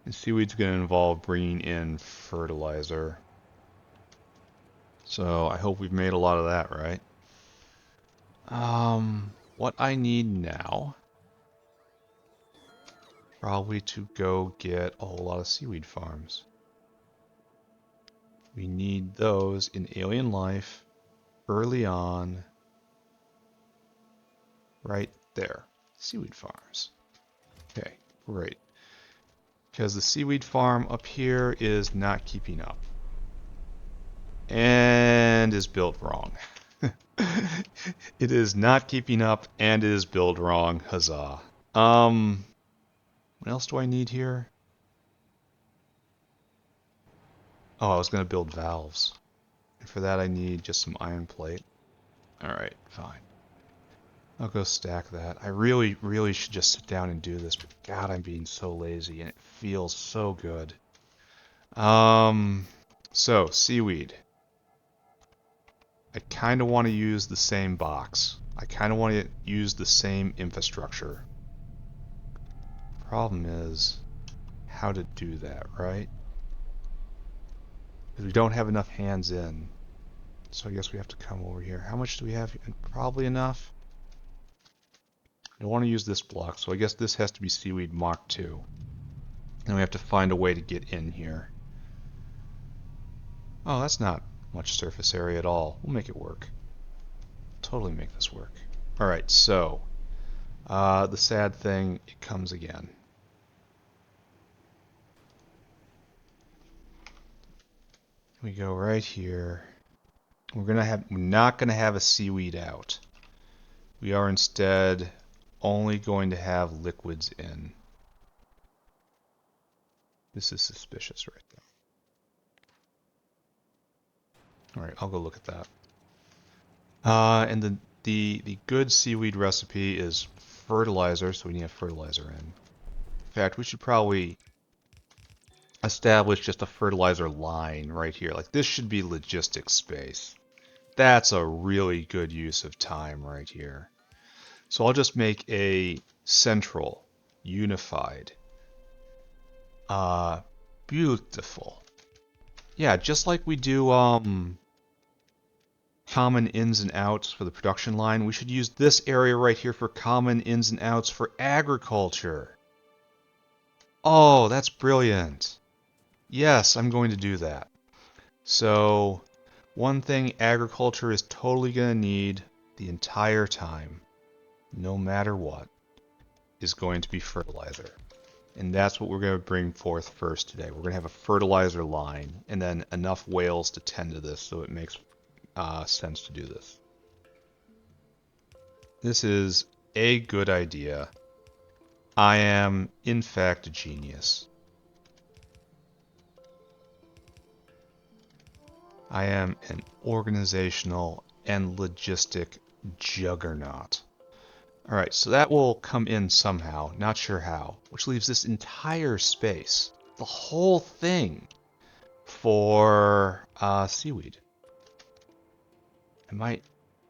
And seaweed's going to involve bringing in fertilizer. So I hope we've made a lot of that, right? What I need now, probably to go get a whole lot of seaweed farms. We need those in alien life early on, right there. Seaweed farms. Okay, great. Because the seaweed farm up here is not keeping up. And is built wrong. It is not keeping up and is built wrong. Huzzah. What else do I need here? Oh, I was going to build valves. And for that I need just some iron plate. Alright, fine. I'll go stack that. I really, really should just sit down and do this, but God, I'm being so lazy and it feels so good. So, seaweed. I kind of want to use the same box. I kind of want to use the same infrastructure. Problem is how to do that, right? Because we don't have enough hands in. So I guess we have to come over here. How much do we have? Probably enough. I want to use this block, so I guess this has to be Seaweed Mach 2. And we have to find a way to get in here. Oh, that's not much surface area at all. We'll make it work. Totally make this work. Alright, so the sad thing, it comes again. We go right here. We're not gonna have a seaweed out. We are instead only going to have liquids in. This is suspicious right there. Alright, I'll go look at that. And the good seaweed recipe is fertilizer, so we need a fertilizer in. In fact, we should probably establish just a fertilizer line right here. Like, this should be logistics space. That's a really good use of time right here. So I'll just make a central, unified, beautiful. Yeah, just like we do common ins and outs for the production line, we should use this area right here for common ins and outs for agriculture. Oh, that's brilliant. Yes, I'm going to do that. So, one thing agriculture is totally going to need the entire time, no matter what, is going to be fertilizer. And that's what we're going to bring forth first today. We're going to have a fertilizer line, and then enough whales to tend to this so it makes sense to do this. This is a good idea. I am, in fact, a genius. I am an organizational and logistic juggernaut. Alright, so that will come in somehow, not sure how, which leaves this entire space, the whole thing, for seaweed.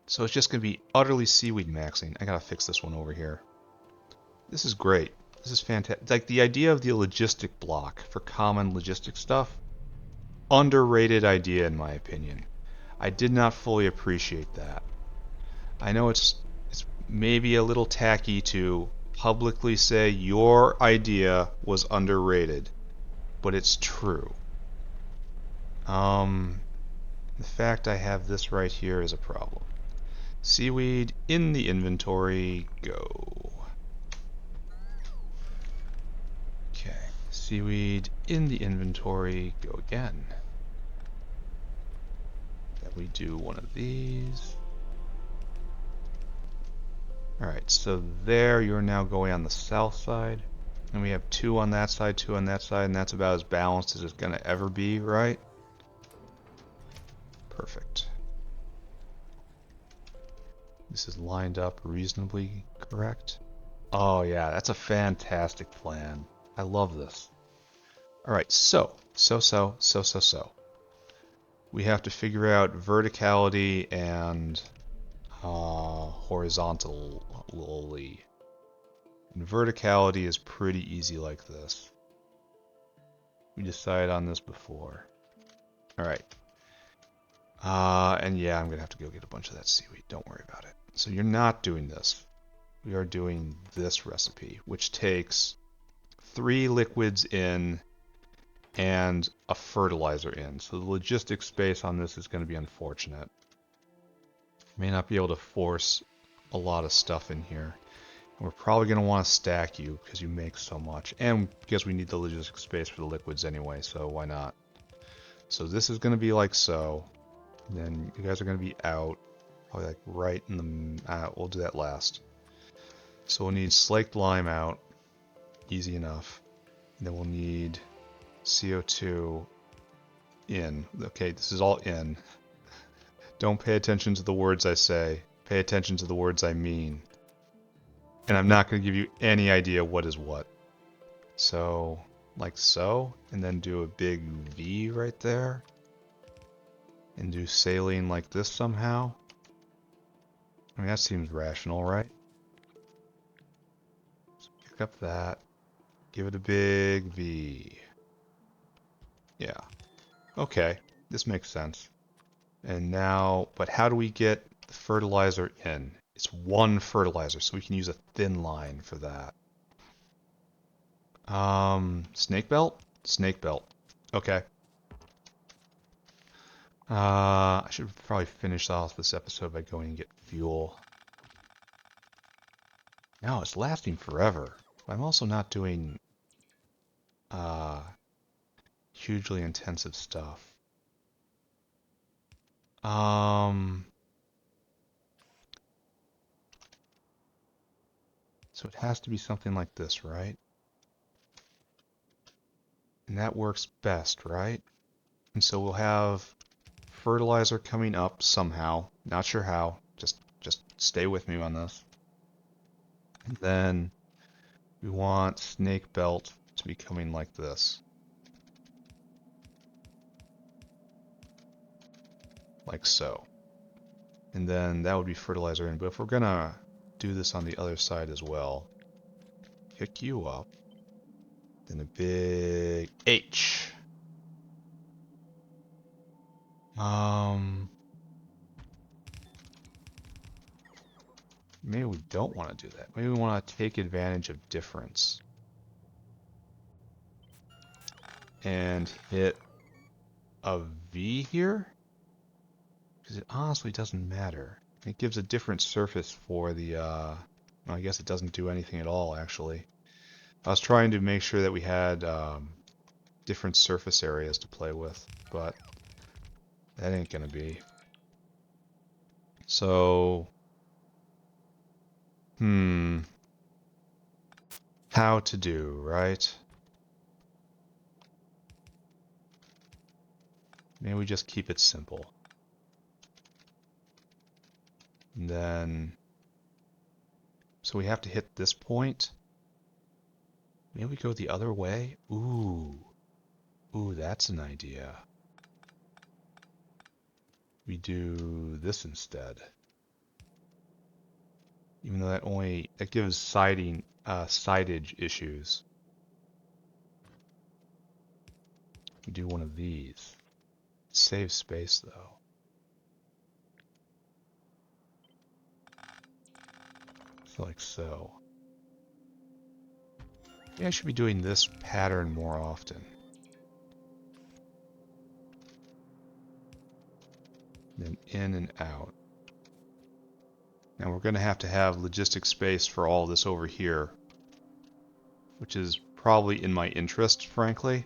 So it's just going to be utterly seaweed maxing. I gotta fix this one over here. This is great. This is fantastic. Like, the idea of the logistic block for common logistic stuff, underrated idea in my opinion. I did not fully appreciate that. I know it's maybe a little tacky to publicly say your idea was underrated, but it's true. The fact I have this right here is a problem. Seaweed in the inventory, go. Okay, seaweed in the inventory, go again. Then we do one of these. Alright, so there you're now going on the south side. And we have 2 on that side, 2 on that side, and that's about as balanced as it's going to ever be, right? Perfect. This is lined up reasonably correct. Oh yeah, that's a fantastic plan. I love this. Alright, so. We have to figure out verticality and horizontally. And verticality is pretty easy like this. We decided on this before. Alright. And yeah, I'm going to have to go get a bunch of that seaweed. Don't worry about it. So you're not doing this. We are doing this recipe, which takes 3 liquids in and a fertilizer in. So the logistics space on this is going to be unfortunate. May not be able to force a lot of stuff in here. And we're probably going to want to stack you because you make so much. And because we need the logistics space for the liquids anyway, so why not? So this is going to be like so. And then you guys are going to be out. Probably like right in the... we'll do that last. So we'll need slaked lime out. easy enough. And then we'll need CO2 in. Okay, this is all in. Don't pay attention to the words I say. Pay attention to the words I mean. And I'm not going to give you any idea what is what. So, like so, and then do a big V right there. And do saline like this somehow. I mean, that seems rational, right? So pick up that. Give it a big V. Yeah. Okay, this makes sense. And now, but how do we get the fertilizer in? It's one fertilizer, so we can use a thin line for that. Snake belt? Snake belt. Okay. I should probably finish off this episode by going and get fuel. No, it's lasting forever. But I'm also not doing hugely intensive stuff. So it has to be something like this, right? And that works best, right? And so we'll have fertilizer coming up somehow. Not sure how. Just stay with me on this. And then we want snake belt to be coming like this. Like so. And then that would be fertilizer in. But if we're gonna do this on the other side as well, pick you up. Then a big H. Maybe we don't want to do that. Maybe we want to take advantage of difference. And hit a V here? Because it honestly doesn't matter. It gives a different surface for the, well, I guess it doesn't do anything at all, actually. I was trying to make sure that we had different surface areas to play with, but that ain't gonna be. So, how to do, right? Maybe we just keep it simple. And then, so we have to hit this point. Maybe we go the other way. Ooh, that's an idea. We do this instead. Even though that gives sidage issues. We do one of these. It saves space though. So like so. Yeah, I should be doing this pattern more often. Then in and out. Now we're going to have logistic space for all this over here, which is probably in my interest, frankly.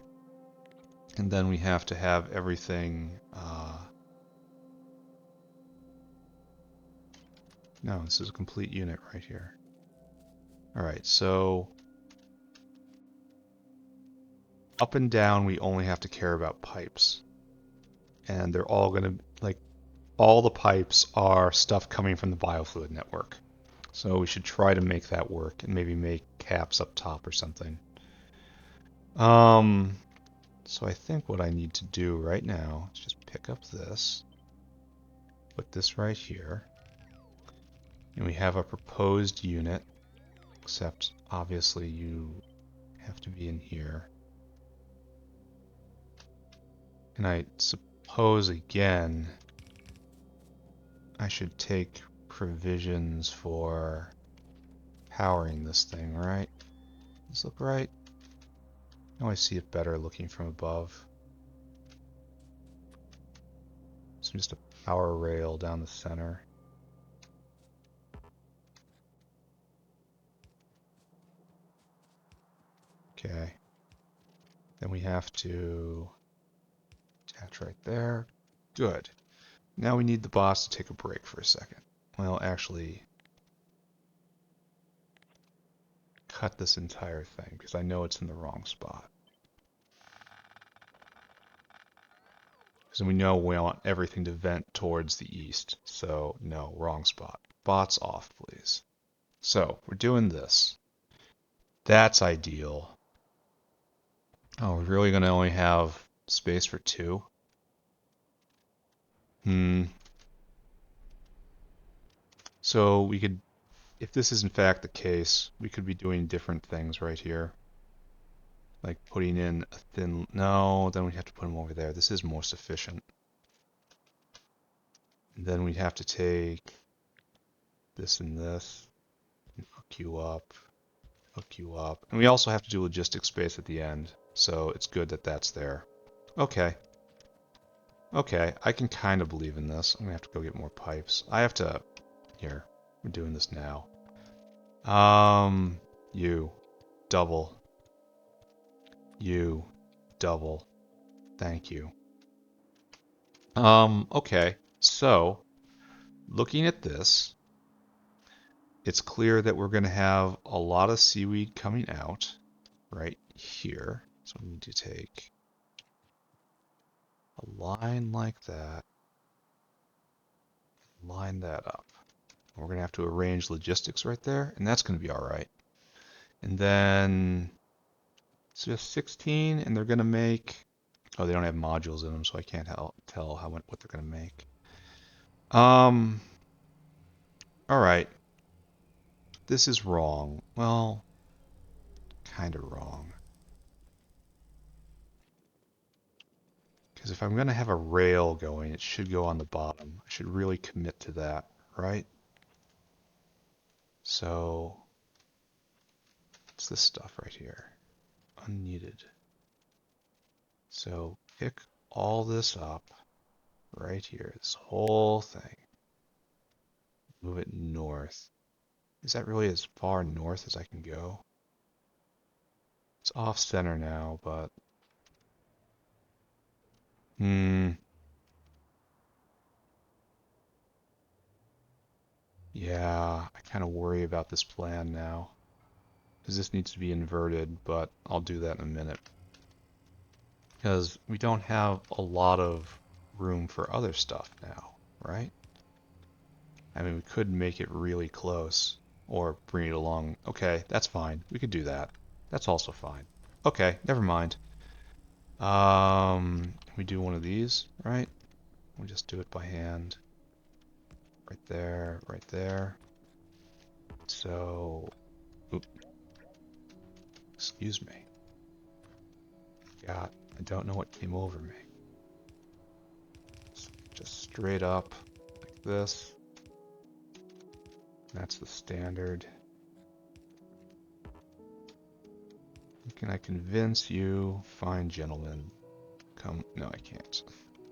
And then we have to have everything. No, this is a complete unit right here. All right, so up and down, we only have to care about pipes, and they're all going to all the pipes are stuff coming from the biofluid network. So we should try to make that work and maybe make caps up top or something. So I think what I need to do right now is just pick up this, put this right here, and we have a proposed unit, except obviously you have to be in here. And I suppose again, I should take provisions for powering this thing, right? Does this look right? Now I see it better looking from above. So just a power rail down the center. Okay. Then we have to attach right there. Good. Now we need the boss to take a break for a second. Well, actually, cut this entire thing because I know it's in the wrong spot. Because we know we want everything to vent towards the east. So, no, wrong spot. Bots off, please. So, we're doing this. That's ideal. Oh, we're really going to only have space for 2? So, we could, if this is in fact the case, we could be doing different things right here. Like putting in a thin, no, then we have to put them over there. This is more sufficient. And then we'd have to take this and this, and hook you up, hook you up. And we also have to do logistics space at the end. So it's good that that's there. Okay. Okay, I can kind of believe in this. I'm gonna have to go get more pipes. I have to, here, we're doing this now. You, double. You, double. Thank you. Okay, so, looking at this, it's clear that we're gonna have a lot of seaweed coming out right here. So we need to take a line like that, line that up. We're going to have to arrange logistics right there, and that's going to be all right. And then it's just 16, and they're going to make, oh, they don't have modules in them, so I can't tell what they're going to make. All right. This is wrong. Well, kind of wrong. Because if I'm going to have a rail going, it should go on the bottom. I should really commit to that, right? So, it's this stuff right here. Unneeded. So, pick all this up right here, this whole thing. Move it north. Is that really as far north as I can go? It's off center now, but... Yeah, I kind of worry about this plan now. Because this needs to be inverted, but I'll do that in a minute. Because we don't have a lot of room for other stuff now, right? I mean, we could make it really close, or bring it along. Okay, that's fine. We could do that. That's also fine. Okay, never mind. We do one of these, right? We just do it by hand. Right there, right there. So, oops, excuse me. God, I don't know what came over me. Just straight up, like this. That's the standard. Can I convince you? Fine, gentlemen. Come, no, I can't.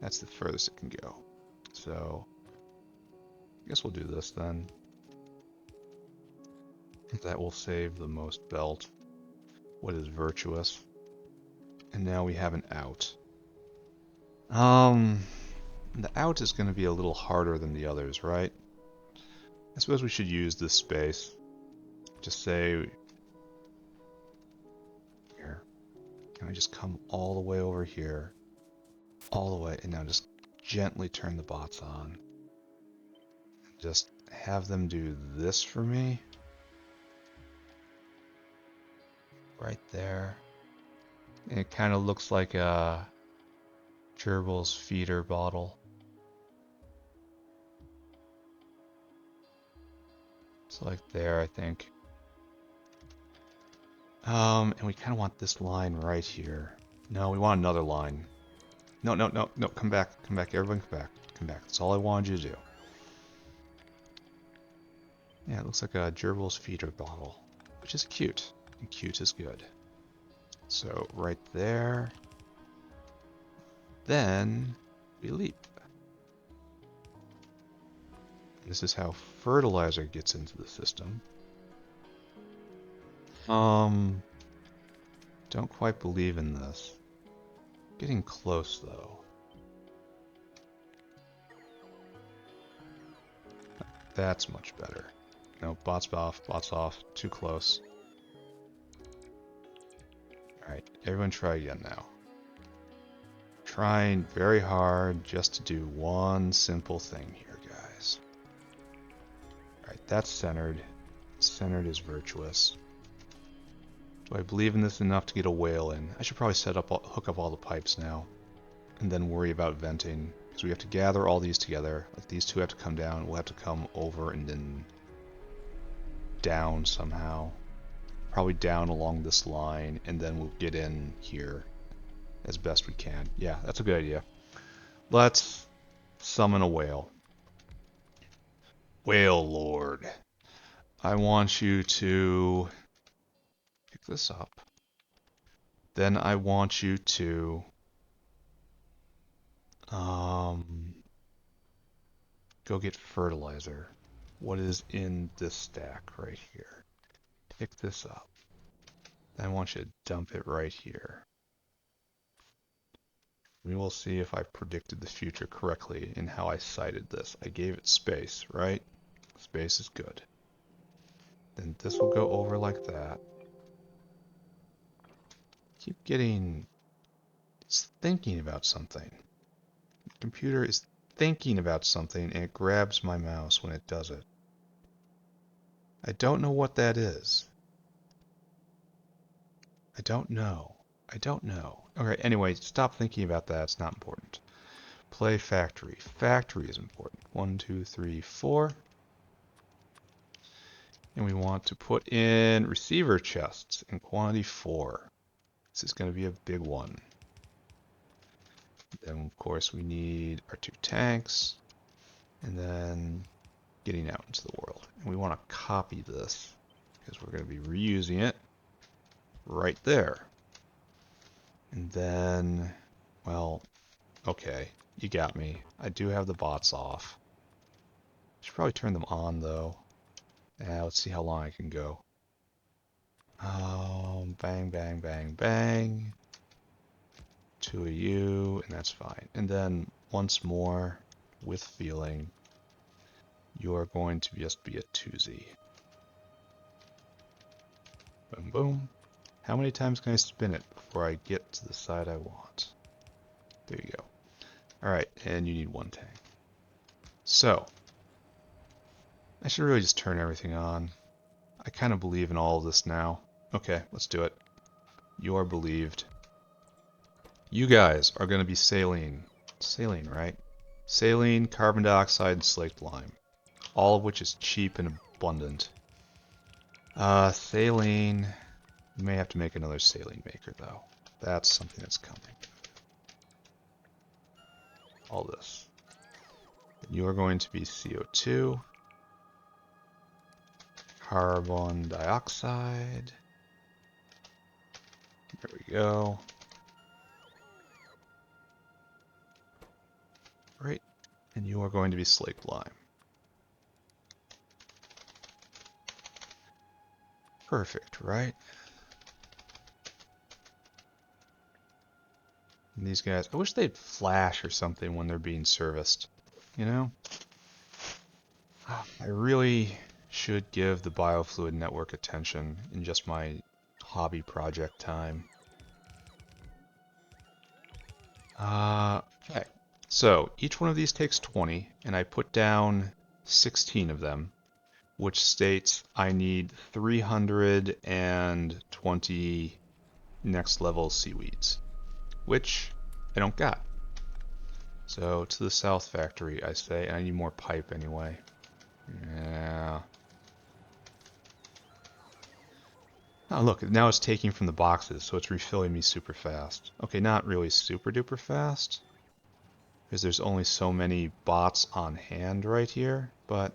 That's the furthest it can go. So, I guess we'll do this then. That will save the most belt. What is virtuous? And now we have an out. The out is going to be a little harder than the others, right? I suppose we should use this space. Just say, here, can I just come all the way over here? All the way, and now just gently turn the bots on. Just have them do this for me. Right there. And it kind of looks like a gerbil's feeder bottle. It's like there, I think. And we kind of want this line right here. No, we want another line. No, no, no, no, come back, everyone come back, come back. That's all I wanted you to do. Yeah, it looks like a gerbil's feeder bottle, which is cute, and cute is good. So, right there. Then, we leap. This is how fertilizer gets into the system. Don't quite believe in this. Getting close, though. That's much better. No, bots off, too close. Alright, everyone try again now. Trying very hard just to do one simple thing here, guys. Alright, that's centered. Centered is virtuous. Do I believe in this enough to get a whale in? I should probably hook up all the pipes now. And then worry about venting. Because we have to gather all these together. Like these two have to come down. We'll have to come over and then down somehow. Probably down along this line. And then we'll get in here as best we can. Yeah, that's a good idea. Let's summon a whale. Whale Lord. I want you to pick this up. Then I want you to go get fertilizer. What is in this stack right here? Pick this up. Then I want you to dump it right here. We will see if I predicted the future correctly in how I cited this. I gave it space, right? Space is good. Then this will go over like that. Keep getting... It's thinking about something. The computer is thinking about something and it grabs my mouse when it does it. I don't know what that is. I don't know. I don't know. Okay, anyway, stop thinking about that. It's not important. Play factory. Factory is important. 1, 2, 3, 4. And we want to put in receiver chests in quantity 4. This is going to be a big one. Then, of course, we need our 2 tanks. And then getting out into the world. And we want to copy this because we're going to be reusing it right there. And then, well, okay, you got me. I do have the bots off. Should probably turn them on though. Let's see how long I can go. Bang, bang, bang, bang. 2 of you, and that's fine. And then once more, with feeling, you are going to just be a 2Z. Boom, boom. How many times can I spin it before I get to the side I want? There you go. Alright, and you need 1 tank. So, I should really just turn everything on. I kind of believe in all of this now. Okay, let's do it. You are believed. You guys are going to be saline. Saline, right? Saline, carbon dioxide, and slaked lime. All of which is cheap and abundant. Saline... We may have to make another saline maker, though. That's something that's coming. All this. You are going to be CO2. Carbon dioxide. There we go. Right. And you are going to be slaked lime. Perfect, right? And these guys, I wish they'd flash or something when they're being serviced. You know? I really should give the biofluid network attention in just my hobby project time. Okay. So, each one of these takes 20, and I put down 16 of them, which states I need 320 next level seaweeds, which I don't got. So, to the south factory, I say, and I need more pipe anyway. Yeah. Oh, look, now it's taking from the boxes, so it's refilling me super fast. Okay, not really super duper fast, because there's only so many bots on hand right here, but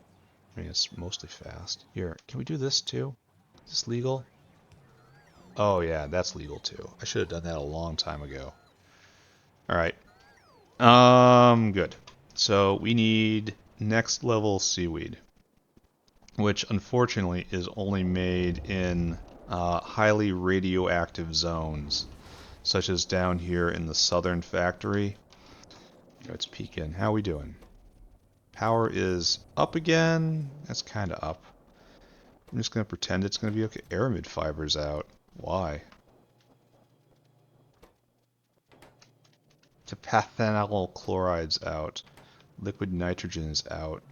I mean, it's mostly fast. Here, can we do this too? Is this legal? Oh yeah, that's legal too. I should have done that a long time ago. Alright. Good. So we need next level seaweed, which unfortunately is only made in highly radioactive zones, such as down here in the southern factory. Let's peek in. How are we doing? Power is up again. That's kind of up. I'm just going to pretend it's going to be okay. Aramid fiber's out. Why? The pathanyl chloride's out. Liquid nitrogen is out.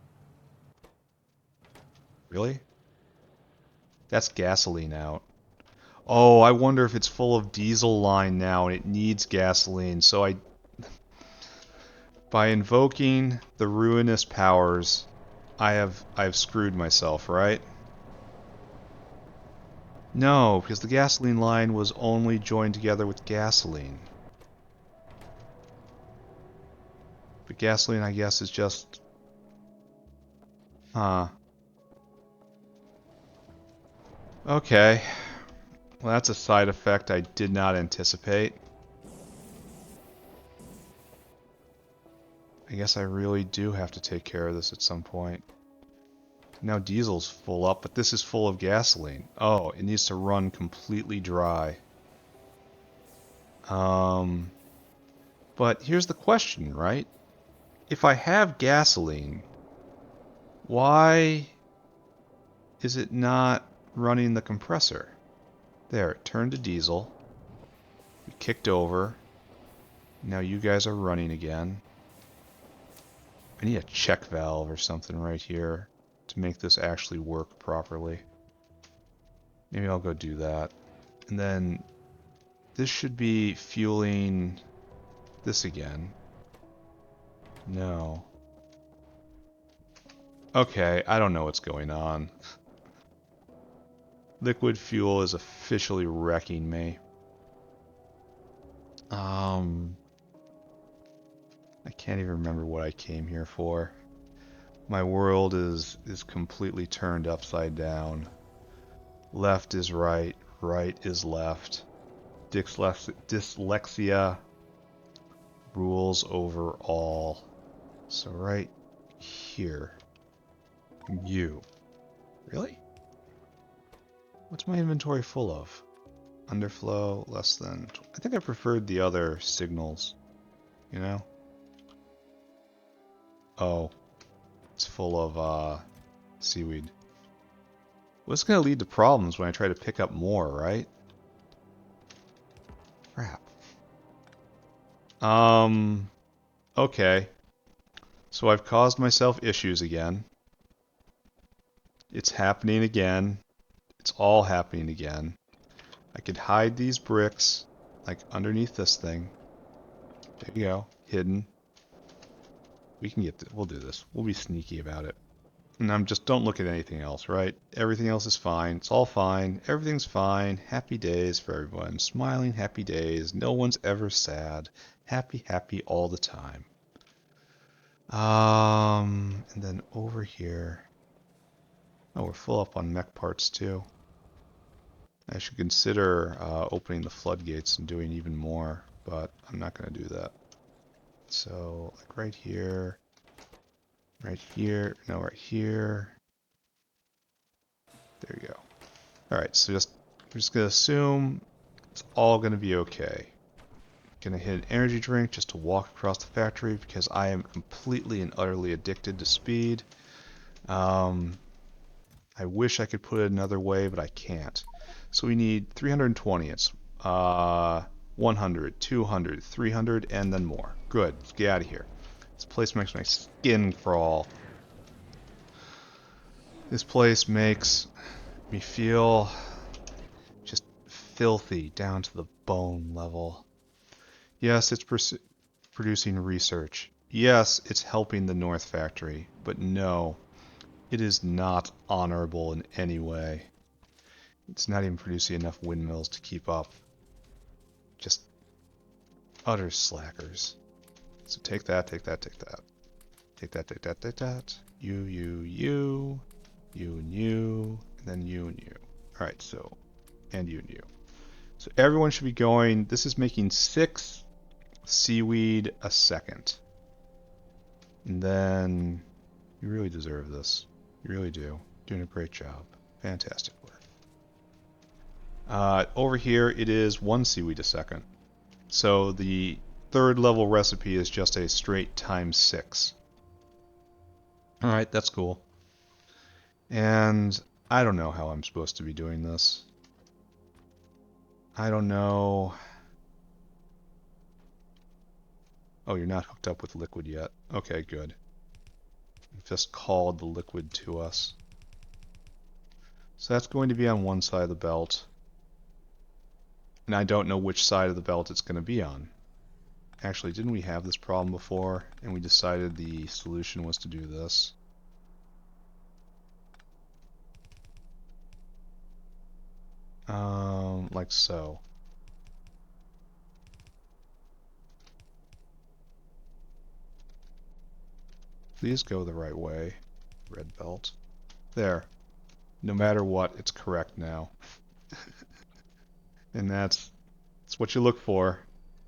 Really? That's gasoline out. Oh, I wonder if it's full of diesel line now and it needs gasoline. So by invoking the ruinous powers, I've screwed myself, right? No, because the gasoline line was only joined together with gasoline. But gasoline, I guess, is just... Huh. Okay. Well, that's a side effect I did not anticipate. I guess I really do have to take care of this at some point. Now diesel's full up, but this is full of gasoline. Oh, it needs to run completely dry. But here's the question, right? If I have gasoline, why is it not running the compressor? There, it turned to diesel. We kicked over. Now you guys are running again. I need a check valve or something right here to make this actually work properly. Maybe I'll go do that. And then this should be fueling this again. No. Okay, I don't know what's going on. Liquid fuel is officially wrecking me. I can't even remember what I came here for. My world is completely turned upside down. Left is right, right is left. Dyslexia rules over all. So right here. You. Really? What's my inventory full of? Underflow, less than... I think I preferred the other signals. You know? Oh. It's full of, seaweed. Well, it's going to lead to problems when I try to pick up more, right? Crap. Okay. So I've caused myself issues again. It's happening again. It's all happening again. I could hide these bricks, like underneath this thing. There you go. Hidden. We can get we'll do this. We'll be sneaky about it. And don't look at anything else, right? Everything else is fine. It's all fine. Everything's fine. Happy days for everyone. Smiling happy days. No one's ever sad. Happy, happy all the time. And then over here. Oh, we're full up on mech parts too. I should consider opening the floodgates and doing even more, but I'm not going to do that. So, like right here, no, right here. There you go. Alright, so we're just going to assume it's all going to be okay. Going to hit an energy drink just to walk across the factory because I am completely and utterly addicted to speed. I wish I could put it another way, but I can't. So we need 320. It's 100, 200, 300, and then more. Good. Let's get out of here. This place makes my skin crawl. This place makes me feel just filthy down to the bone level. Yes, it's producing research. Yes, it's helping the North Factory. But no, it is not honorable in any way. It's not even producing enough windmills to keep up. Just utter slackers. So take that, take that, take that. Take that, take that, take that. You, and you, and then you and you. Alright, so, and you and you. So everyone should be going, this is making 6 seaweed a second. And then, you really deserve this. You really do. Doing a great job. Fantastic work. Over here, it is 1 seaweed a second. So the 3rd level recipe is just a straight times 6. Alright, that's cool. And I don't know how I'm supposed to be doing this. I don't know. Oh, you're not hooked up with liquid yet. Okay, good. Just called the liquid to us. So that's going to be on one side of the belt. And I don't know which side of the belt it's going to be on. Actually, didn't we have this problem before? And we decided the solution was to do this. Like so. Please go the right way. Red belt. There. No matter what, it's correct now. And that's what you look for.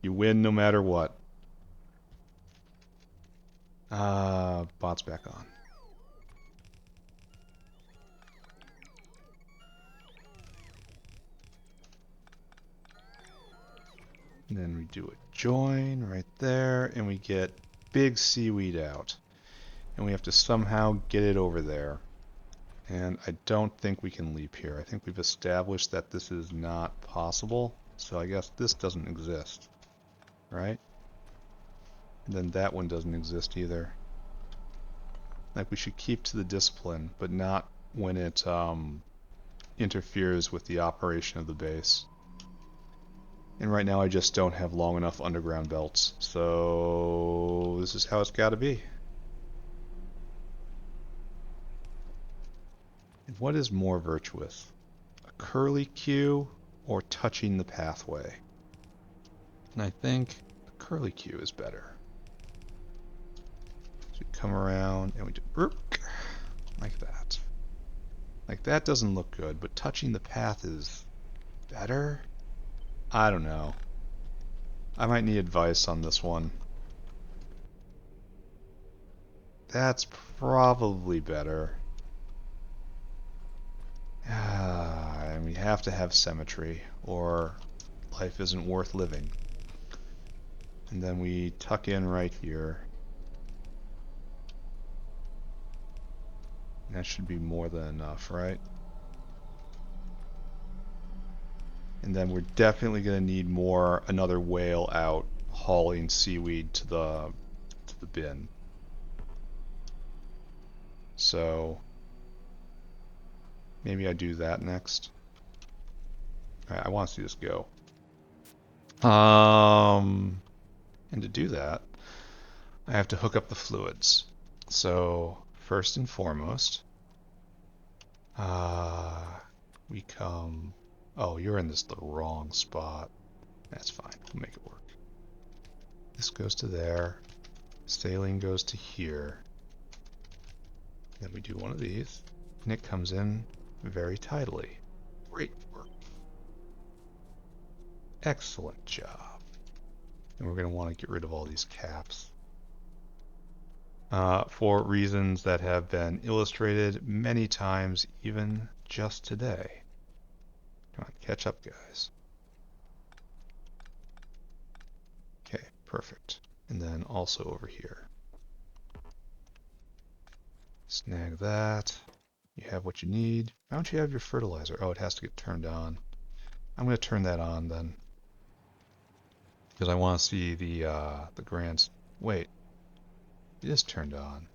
You win no matter what. Bot's back on. And then we do a join right there, and we get big seaweed out. And we have to somehow get it over there. And I don't think we can leap here. I think we've established that this is not possible. So I guess this doesn't exist. Right? And then that one doesn't exist either. Like, we should keep to the discipline, but not when it interferes with the operation of the base. And right now I just don't have long enough underground belts. So this is how it's got to be. And what is more virtuous? A curly Q or touching the pathway? And I think a curly Q is better. So we come around and we do like that. Like, that doesn't look good, but touching the path is better? I don't know. I might need advice on this one. That's probably better. And we have to have symmetry, or life isn't worth living. And then we tuck in right here. That should be more than enough, right? And then we're definitely going to need another whale out hauling seaweed to the bin. So maybe I do that next. Alright, I want to see this go. And to do that, I have to hook up the fluids. So first and foremost, we come... Oh, you're in the wrong spot. That's fine. We'll make it work. This goes to there. Saline goes to here. Then we do one of these, and it comes in very tidily. Great work. Excellent job. And we're going to want to get rid of all these caps. For reasons that have been illustrated many times, even just today. Come on, catch up, guys. Okay, perfect. And then also over here. Snag that. You have what you need. Why don't you have your fertilizer? Oh, it has to get turned on. I'm going to turn that on then. Because I want to see the grand... Wait. It is turned on.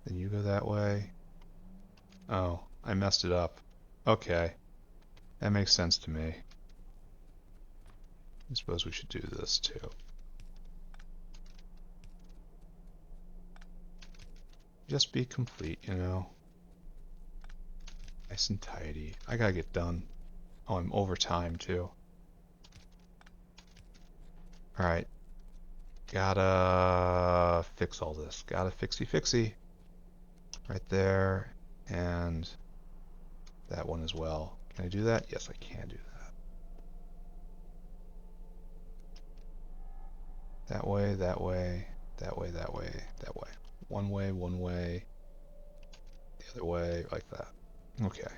Then you go that way. Oh, I messed it up. Okay. That makes sense to me. I suppose we should do this too. Just be complete, you know. Nice and tidy. I gotta get done. Oh, I'm over time too. Alright. Gotta fix all this. Gotta fixy. Right there. And that one as well. Can I do that? Yes, I can do that. That way, that way, that way, that way, that way. One way, the other way, like that. Okay. I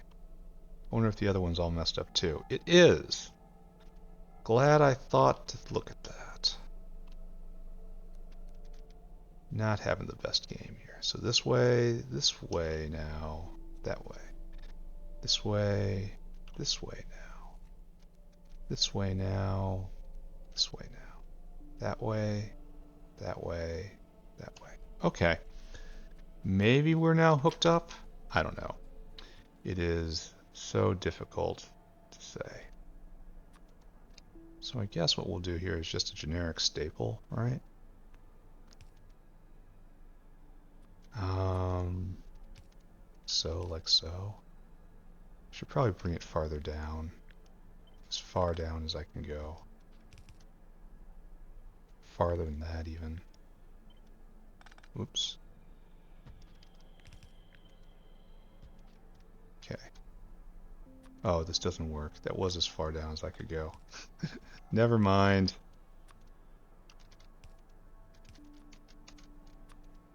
wonder if the other one's all messed up too. It is! Glad I thought to look at that. Not having the best game here. So this way now, that way. This way now. This way now, this way now. That way, that way, that way. Okay. Maybe we're now hooked up? I don't know. It is so difficult to say. So I guess what we'll do here is just a generic staple, right? So like so. Should probably bring it farther down. As far down as I can go. Farther than that even. Whoops. Okay. Oh, this doesn't work. That was as far down as I could go. Never mind.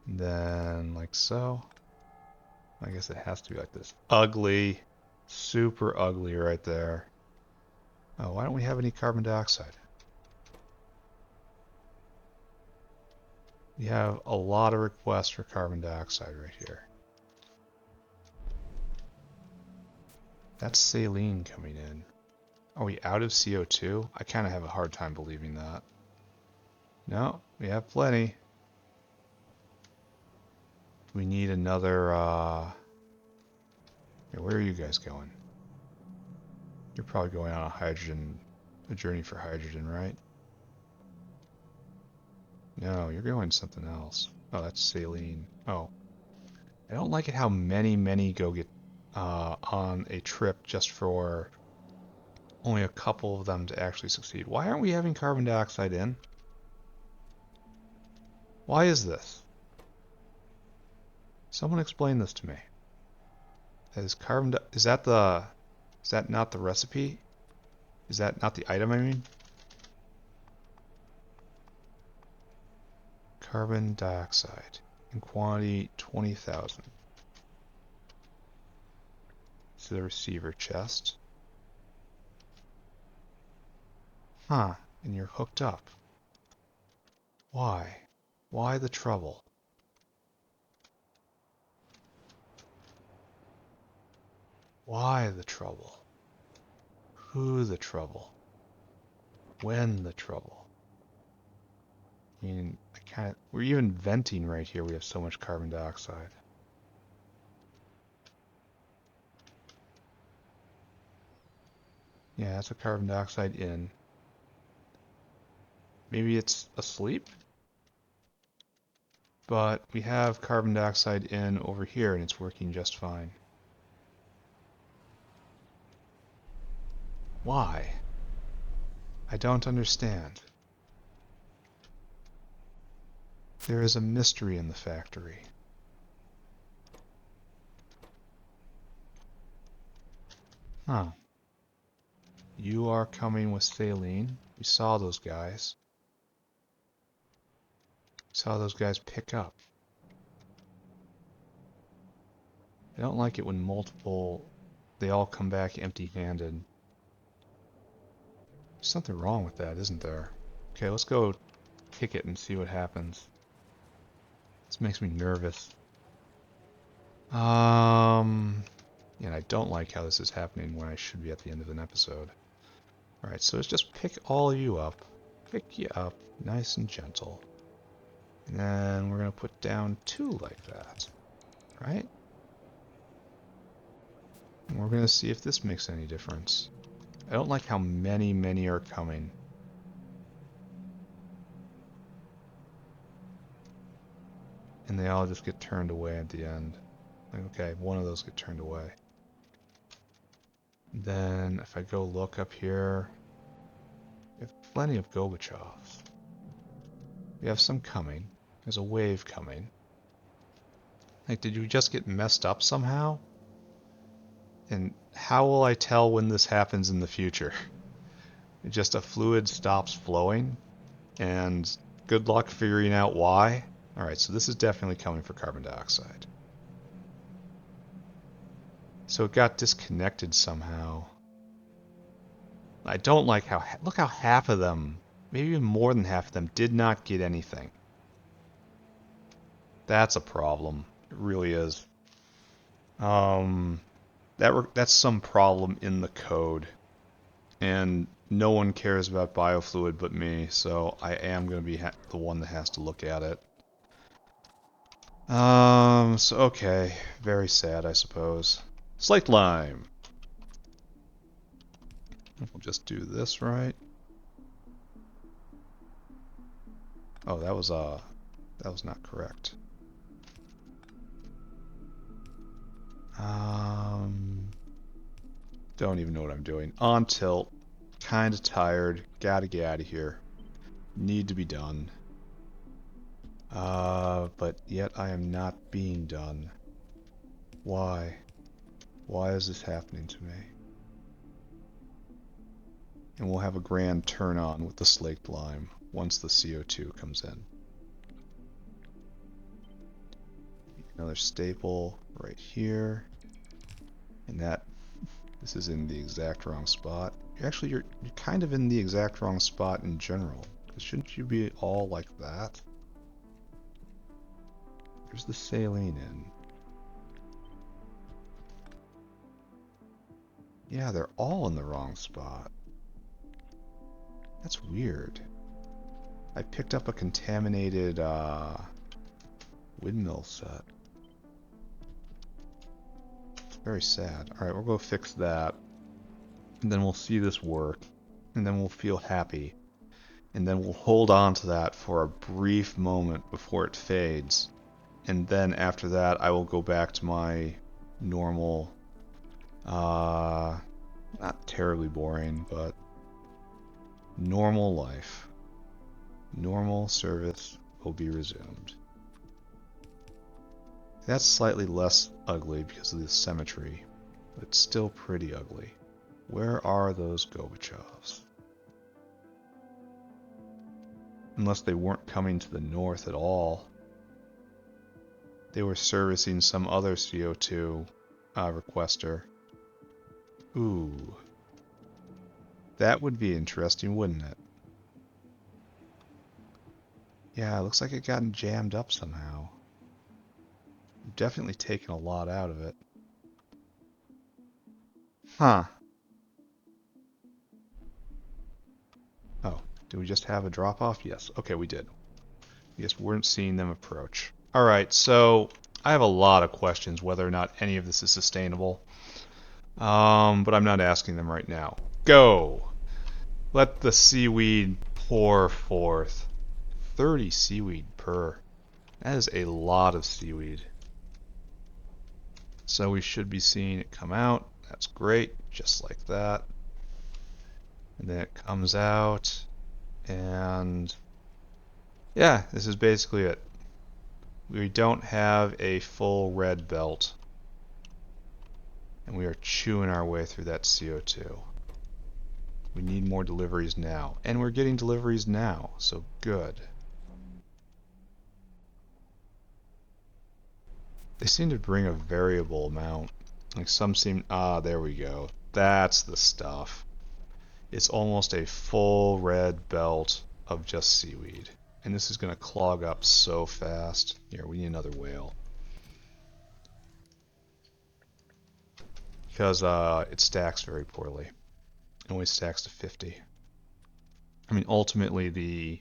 Then like so. I guess it has to be like this. Ugly. Super ugly right there. Oh, why don't we have any carbon dioxide? We have a lot of requests for carbon dioxide right here. That's saline coming in. Are we out of CO2? I kind of have a hard time believing that. No, we have plenty. We need another, where are you guys going? You're probably going on a journey for hydrogen, right? No, you're going something else. Oh, that's saline. Oh. I don't like it how many go get on a trip just for only a couple of them to actually succeed. Why aren't we having carbon dioxide in? Why is this? Someone explain this to me. Is that not the recipe? Is that not the item, I mean? Carbon dioxide in quantity 20,000. This is the receiver chest. Huh, and you're hooked up. Why? Why the trouble? Why the trouble? Who the trouble? When the trouble? I mean, we're even venting right here. We have so much carbon dioxide. Yeah, that's a carbon dioxide in. Maybe it's asleep? But we have carbon dioxide in over here and it's working just fine. Why? I don't understand. There is a mystery in the factory. Huh. You are coming with saline. We saw those guys. We saw those guys pick up. I don't like it when they all come back empty-handed. There's something wrong with that, isn't there? Okay, let's go kick it and see what happens. This makes me nervous. And I don't like how this is happening when I should be at the end of an episode. Alright, so let's just pick all of you up. Pick you up, nice and gentle. And then we're going to put down 2 like that. Right? And we're going to see if this makes any difference. I don't like how many are coming. And they all just get turned away at the end. Okay, one of those get turned away. Then if I go look up here, we have plenty of Gorbachevs. We have some coming. There's a wave coming. Like, did you just get messed up somehow? And how will I tell when this happens in the future? Just a fluid stops flowing? And good luck figuring out why? Alright, so this is definitely coming for carbon dioxide. So it got disconnected somehow. I don't like how... Look how half of them, maybe even more than half of them, did not get anything. That's a problem. It really is. That's some problem in the code. And no one cares about biofluid but me, so I am going to be the one that has to look at it. So okay, very sad, I suppose. Slate lime. We'll just do this right. Oh, that was not correct. Don't even know what I'm doing. On tilt. Kinda tired. Gotta get out of here. Need to be done. But yet I am not being done. Why? Why is this happening to me? And we'll have a grand turn on with the slaked lime once the CO2 comes in. Another staple right here. And this is in the exact wrong spot. Actually, you're kind of in the exact wrong spot in general. Shouldn't you be all like that? There's the saline in. Yeah, they're all in the wrong spot. That's weird. I picked up a contaminated windmill set. Very sad. Alright, we'll go fix that. And then we'll see this work. And then we'll feel happy. And then we'll hold on to that for a brief moment before it fades. And then after that, I will go back to my normal, not terribly boring, but normal life. Normal service will be resumed. That's slightly less ugly because of the symmetry, but it's still pretty ugly. Where are those Gorbachevs? Unless they weren't coming to the north at all. They were servicing some other CO2 requester. Ooh. That would be interesting, wouldn't it? Yeah, it looks like it got jammed up somehow. Definitely taken a lot out of it. Huh. Oh, did we just have a drop-off? Yes. Okay, we did. We just weren't seeing them approach. Alright, so I have a lot of questions whether or not any of this is sustainable. But I'm not asking them right now. Go! Let the seaweed pour forth. 30 seaweed per. That is a lot of seaweed. So we should be seeing it come out. That's great, just like that. And then it comes out, and yeah, this is basically it. We don't have a full red belt, and we are chewing our way through that CO2. We need more deliveries now, and we're getting deliveries now, so good. They seem to bring a variable amount. Like some seem, there we go. That's the stuff. It's almost a full red belt of just seaweed. And this is going to clog up so fast. Here, we need another whale. Because it stacks very poorly. It only stacks to 50. I mean, ultimately, the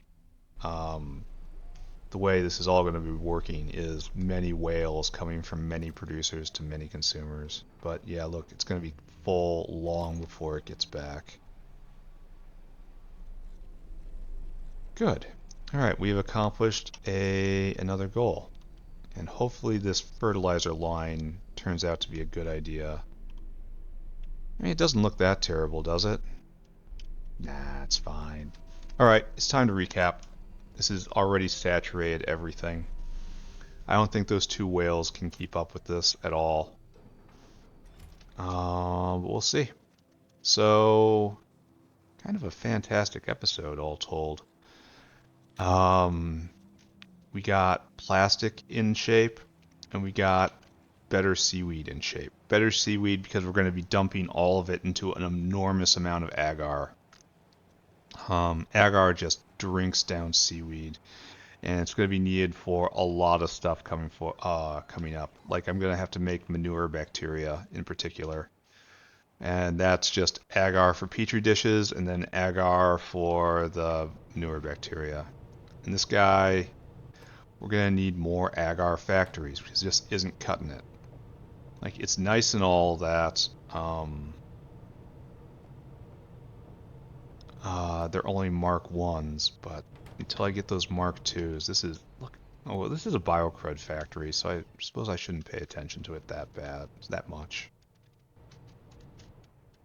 way this is all going to be working is many whales coming from many producers to many consumers. But yeah, look, it's going to be full long before it gets back. Good. Alright, we've accomplished another goal. And hopefully this fertilizer line turns out to be a good idea. I mean, it doesn't look that terrible, does it? Nah, it's fine. Alright, it's time to recap. This has already saturated everything. I don't think those two whales can keep up with this at all. But we'll see. So, kind of a fantastic episode, all told. We got plastic in shape, and we got better seaweed in shape. Better seaweed because we're going to be dumping all of it into an enormous amount of agar. Agar just drinks down seaweed, and it's going to be needed for a lot of stuff coming up. Like I'm going to have to make manure bacteria in particular. And that's just agar for petri dishes and then agar for the manure bacteria. And this guy, we're going to need more agar factories because it just isn't cutting it. Like, it's nice and all that they're only Mark 1s, but until I get those Mark 2s, this is, look, oh, well, this is a biocrud factory, so I suppose I shouldn't pay attention to it that much.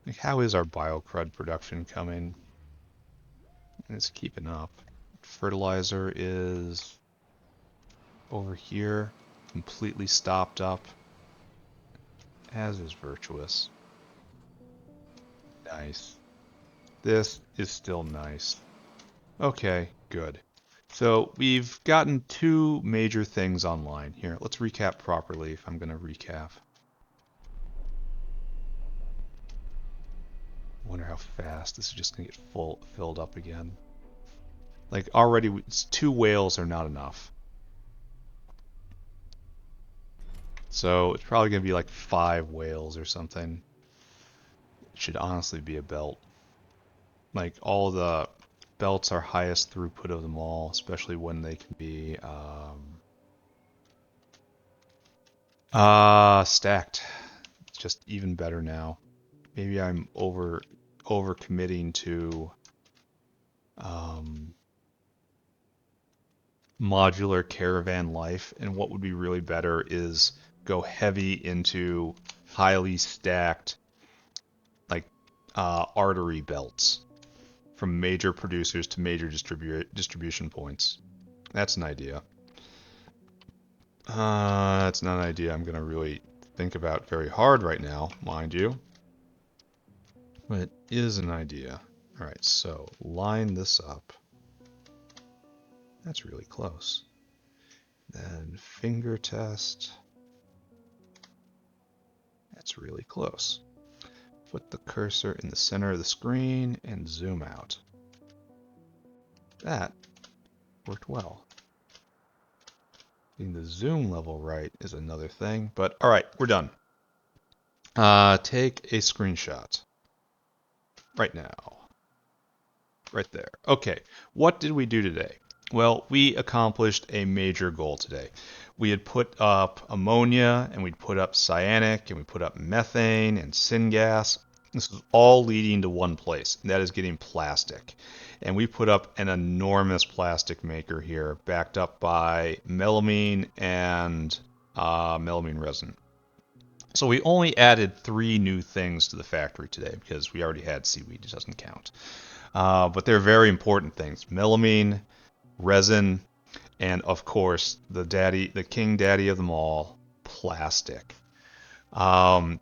Like, how is our biocrud production coming? It's keeping up. Fertilizer is over here, completely stopped up, as is Virtuous. Nice. This is still nice. Okay, good. So we've gotten two major things online. Here, let's recap properly if I'm going to recap. I wonder how fast this is just going to get filled up again. Like already, two whales are not enough. So it's probably going to be like 5 whales or something. It should honestly be a belt. Like all the belts are highest throughput of them all, especially when they can be stacked. It's just even better now. Maybe I'm over committing to modular caravan life, and what would be really better is go heavy into highly stacked like artery belts from major producers to major distribution points. That's an idea. That's not an idea I'm going to really think about very hard right now, mind you. But it is an idea. Alright, so line this up. That's really close. Then finger test. That's really close. Put the cursor in the center of the screen and zoom out. That worked well. Getting the zoom level right is another thing, but alright, we're done. Take a screenshot. Right now. Right there. Okay, what did we do today? Well, we accomplished a major goal today. We had put up ammonia, and we'd put up cyanic, and we put up methane and syngas. This is all leading to one place, and that is getting plastic. And we put up an enormous plastic maker here, backed up by melamine and melamine resin. So we only added 3 new things to the factory today because we already had seaweed. It doesn't count. But they're very important things. Melamine, resin, and of course the king daddy of them all, plastic.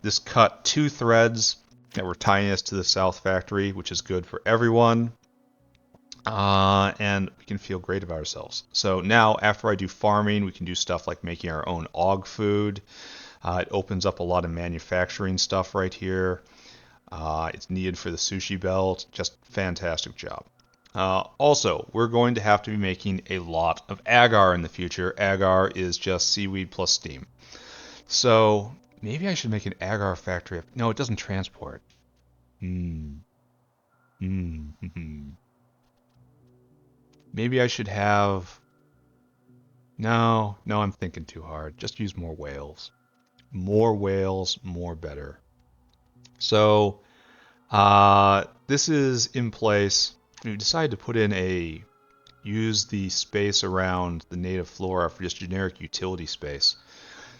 This cut 2 threads that were tying us to the south factory, which is good for everyone. And we can feel great about ourselves. So now after I do farming, we can do stuff like making our own og food. It opens up a lot of manufacturing stuff right here. It's needed for the sushi belt. Just fantastic job. Also, we're going to have to be making a lot of agar in the future. Agar is just seaweed plus steam. So maybe I should make an agar factory. No, it doesn't transport. Maybe I should have... No, I'm thinking too hard. Just use more whales. More whales, more better. So this is in place. We decided to put in use the space around the native flora for just generic utility space.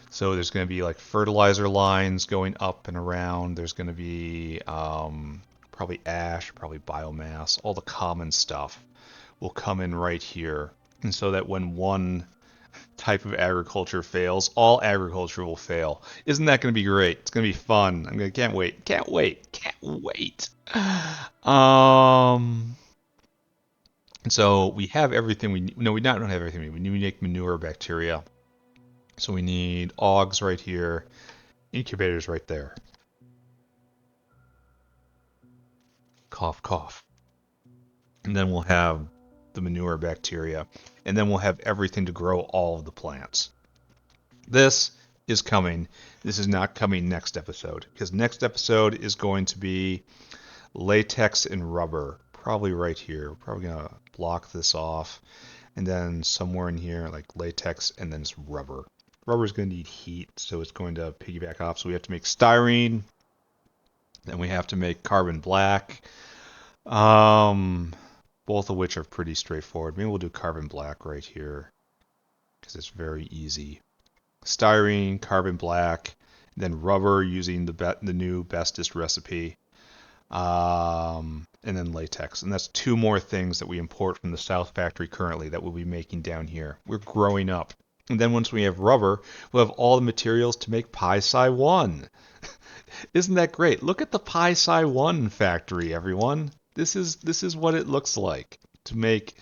So there's going to be like fertilizer lines going up and around. There's going to be probably ash, probably biomass. All the common stuff will come in right here. And so that when one type of agriculture fails, all agriculture will fail. Isn't that going to be great? It's going to be fun. Can't wait. And so we have everything we need. No, we don't have everything we need. We need to make manure bacteria. So we need ogs right here, incubators right there. Cough, cough. And then we'll have the manure bacteria. And then we'll have everything to grow all of the plants. This is coming. This is not coming next episode, because next episode is going to be latex and rubber. Probably right here. We're probably going to block this off. And then somewhere in here, like latex, and then it's rubber. Rubber is going to need heat, so it's going to piggyback off. So we have to make styrene. Then we have to make carbon black. Both of which are pretty straightforward. Maybe we'll do carbon black right here, because it's very easy. Styrene, carbon black, then rubber using the new bestest recipe, and then latex. And that's two more things that we import from the South Factory currently that we'll be making down here. We're growing up. And then once we have rubber, we'll have all the materials to make Pi-Sci 1. Isn't that great? Look at the Pi-Sci 1 factory, everyone. This is what it looks like to make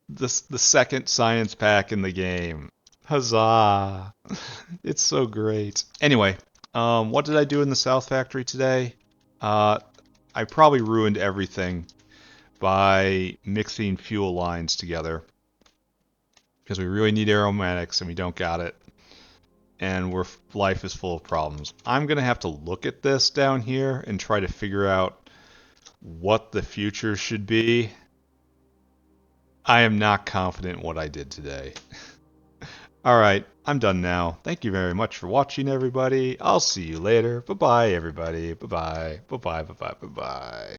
the second science pack in the game. Huzzah! It's so great. Anyway, what did I do in the South Factory today? I probably ruined everything by mixing fuel lines together, because we really need aromatics and we don't got it, and life is full of problems. I'm gonna have to look at this down here and try to figure out what the future should be. I am not confident in what I did today. Alright, I'm done now. Thank you very much for watching, everybody. I'll see you later. Bye-bye, everybody. Bye-bye. Bye-bye, bye-bye, bye-bye.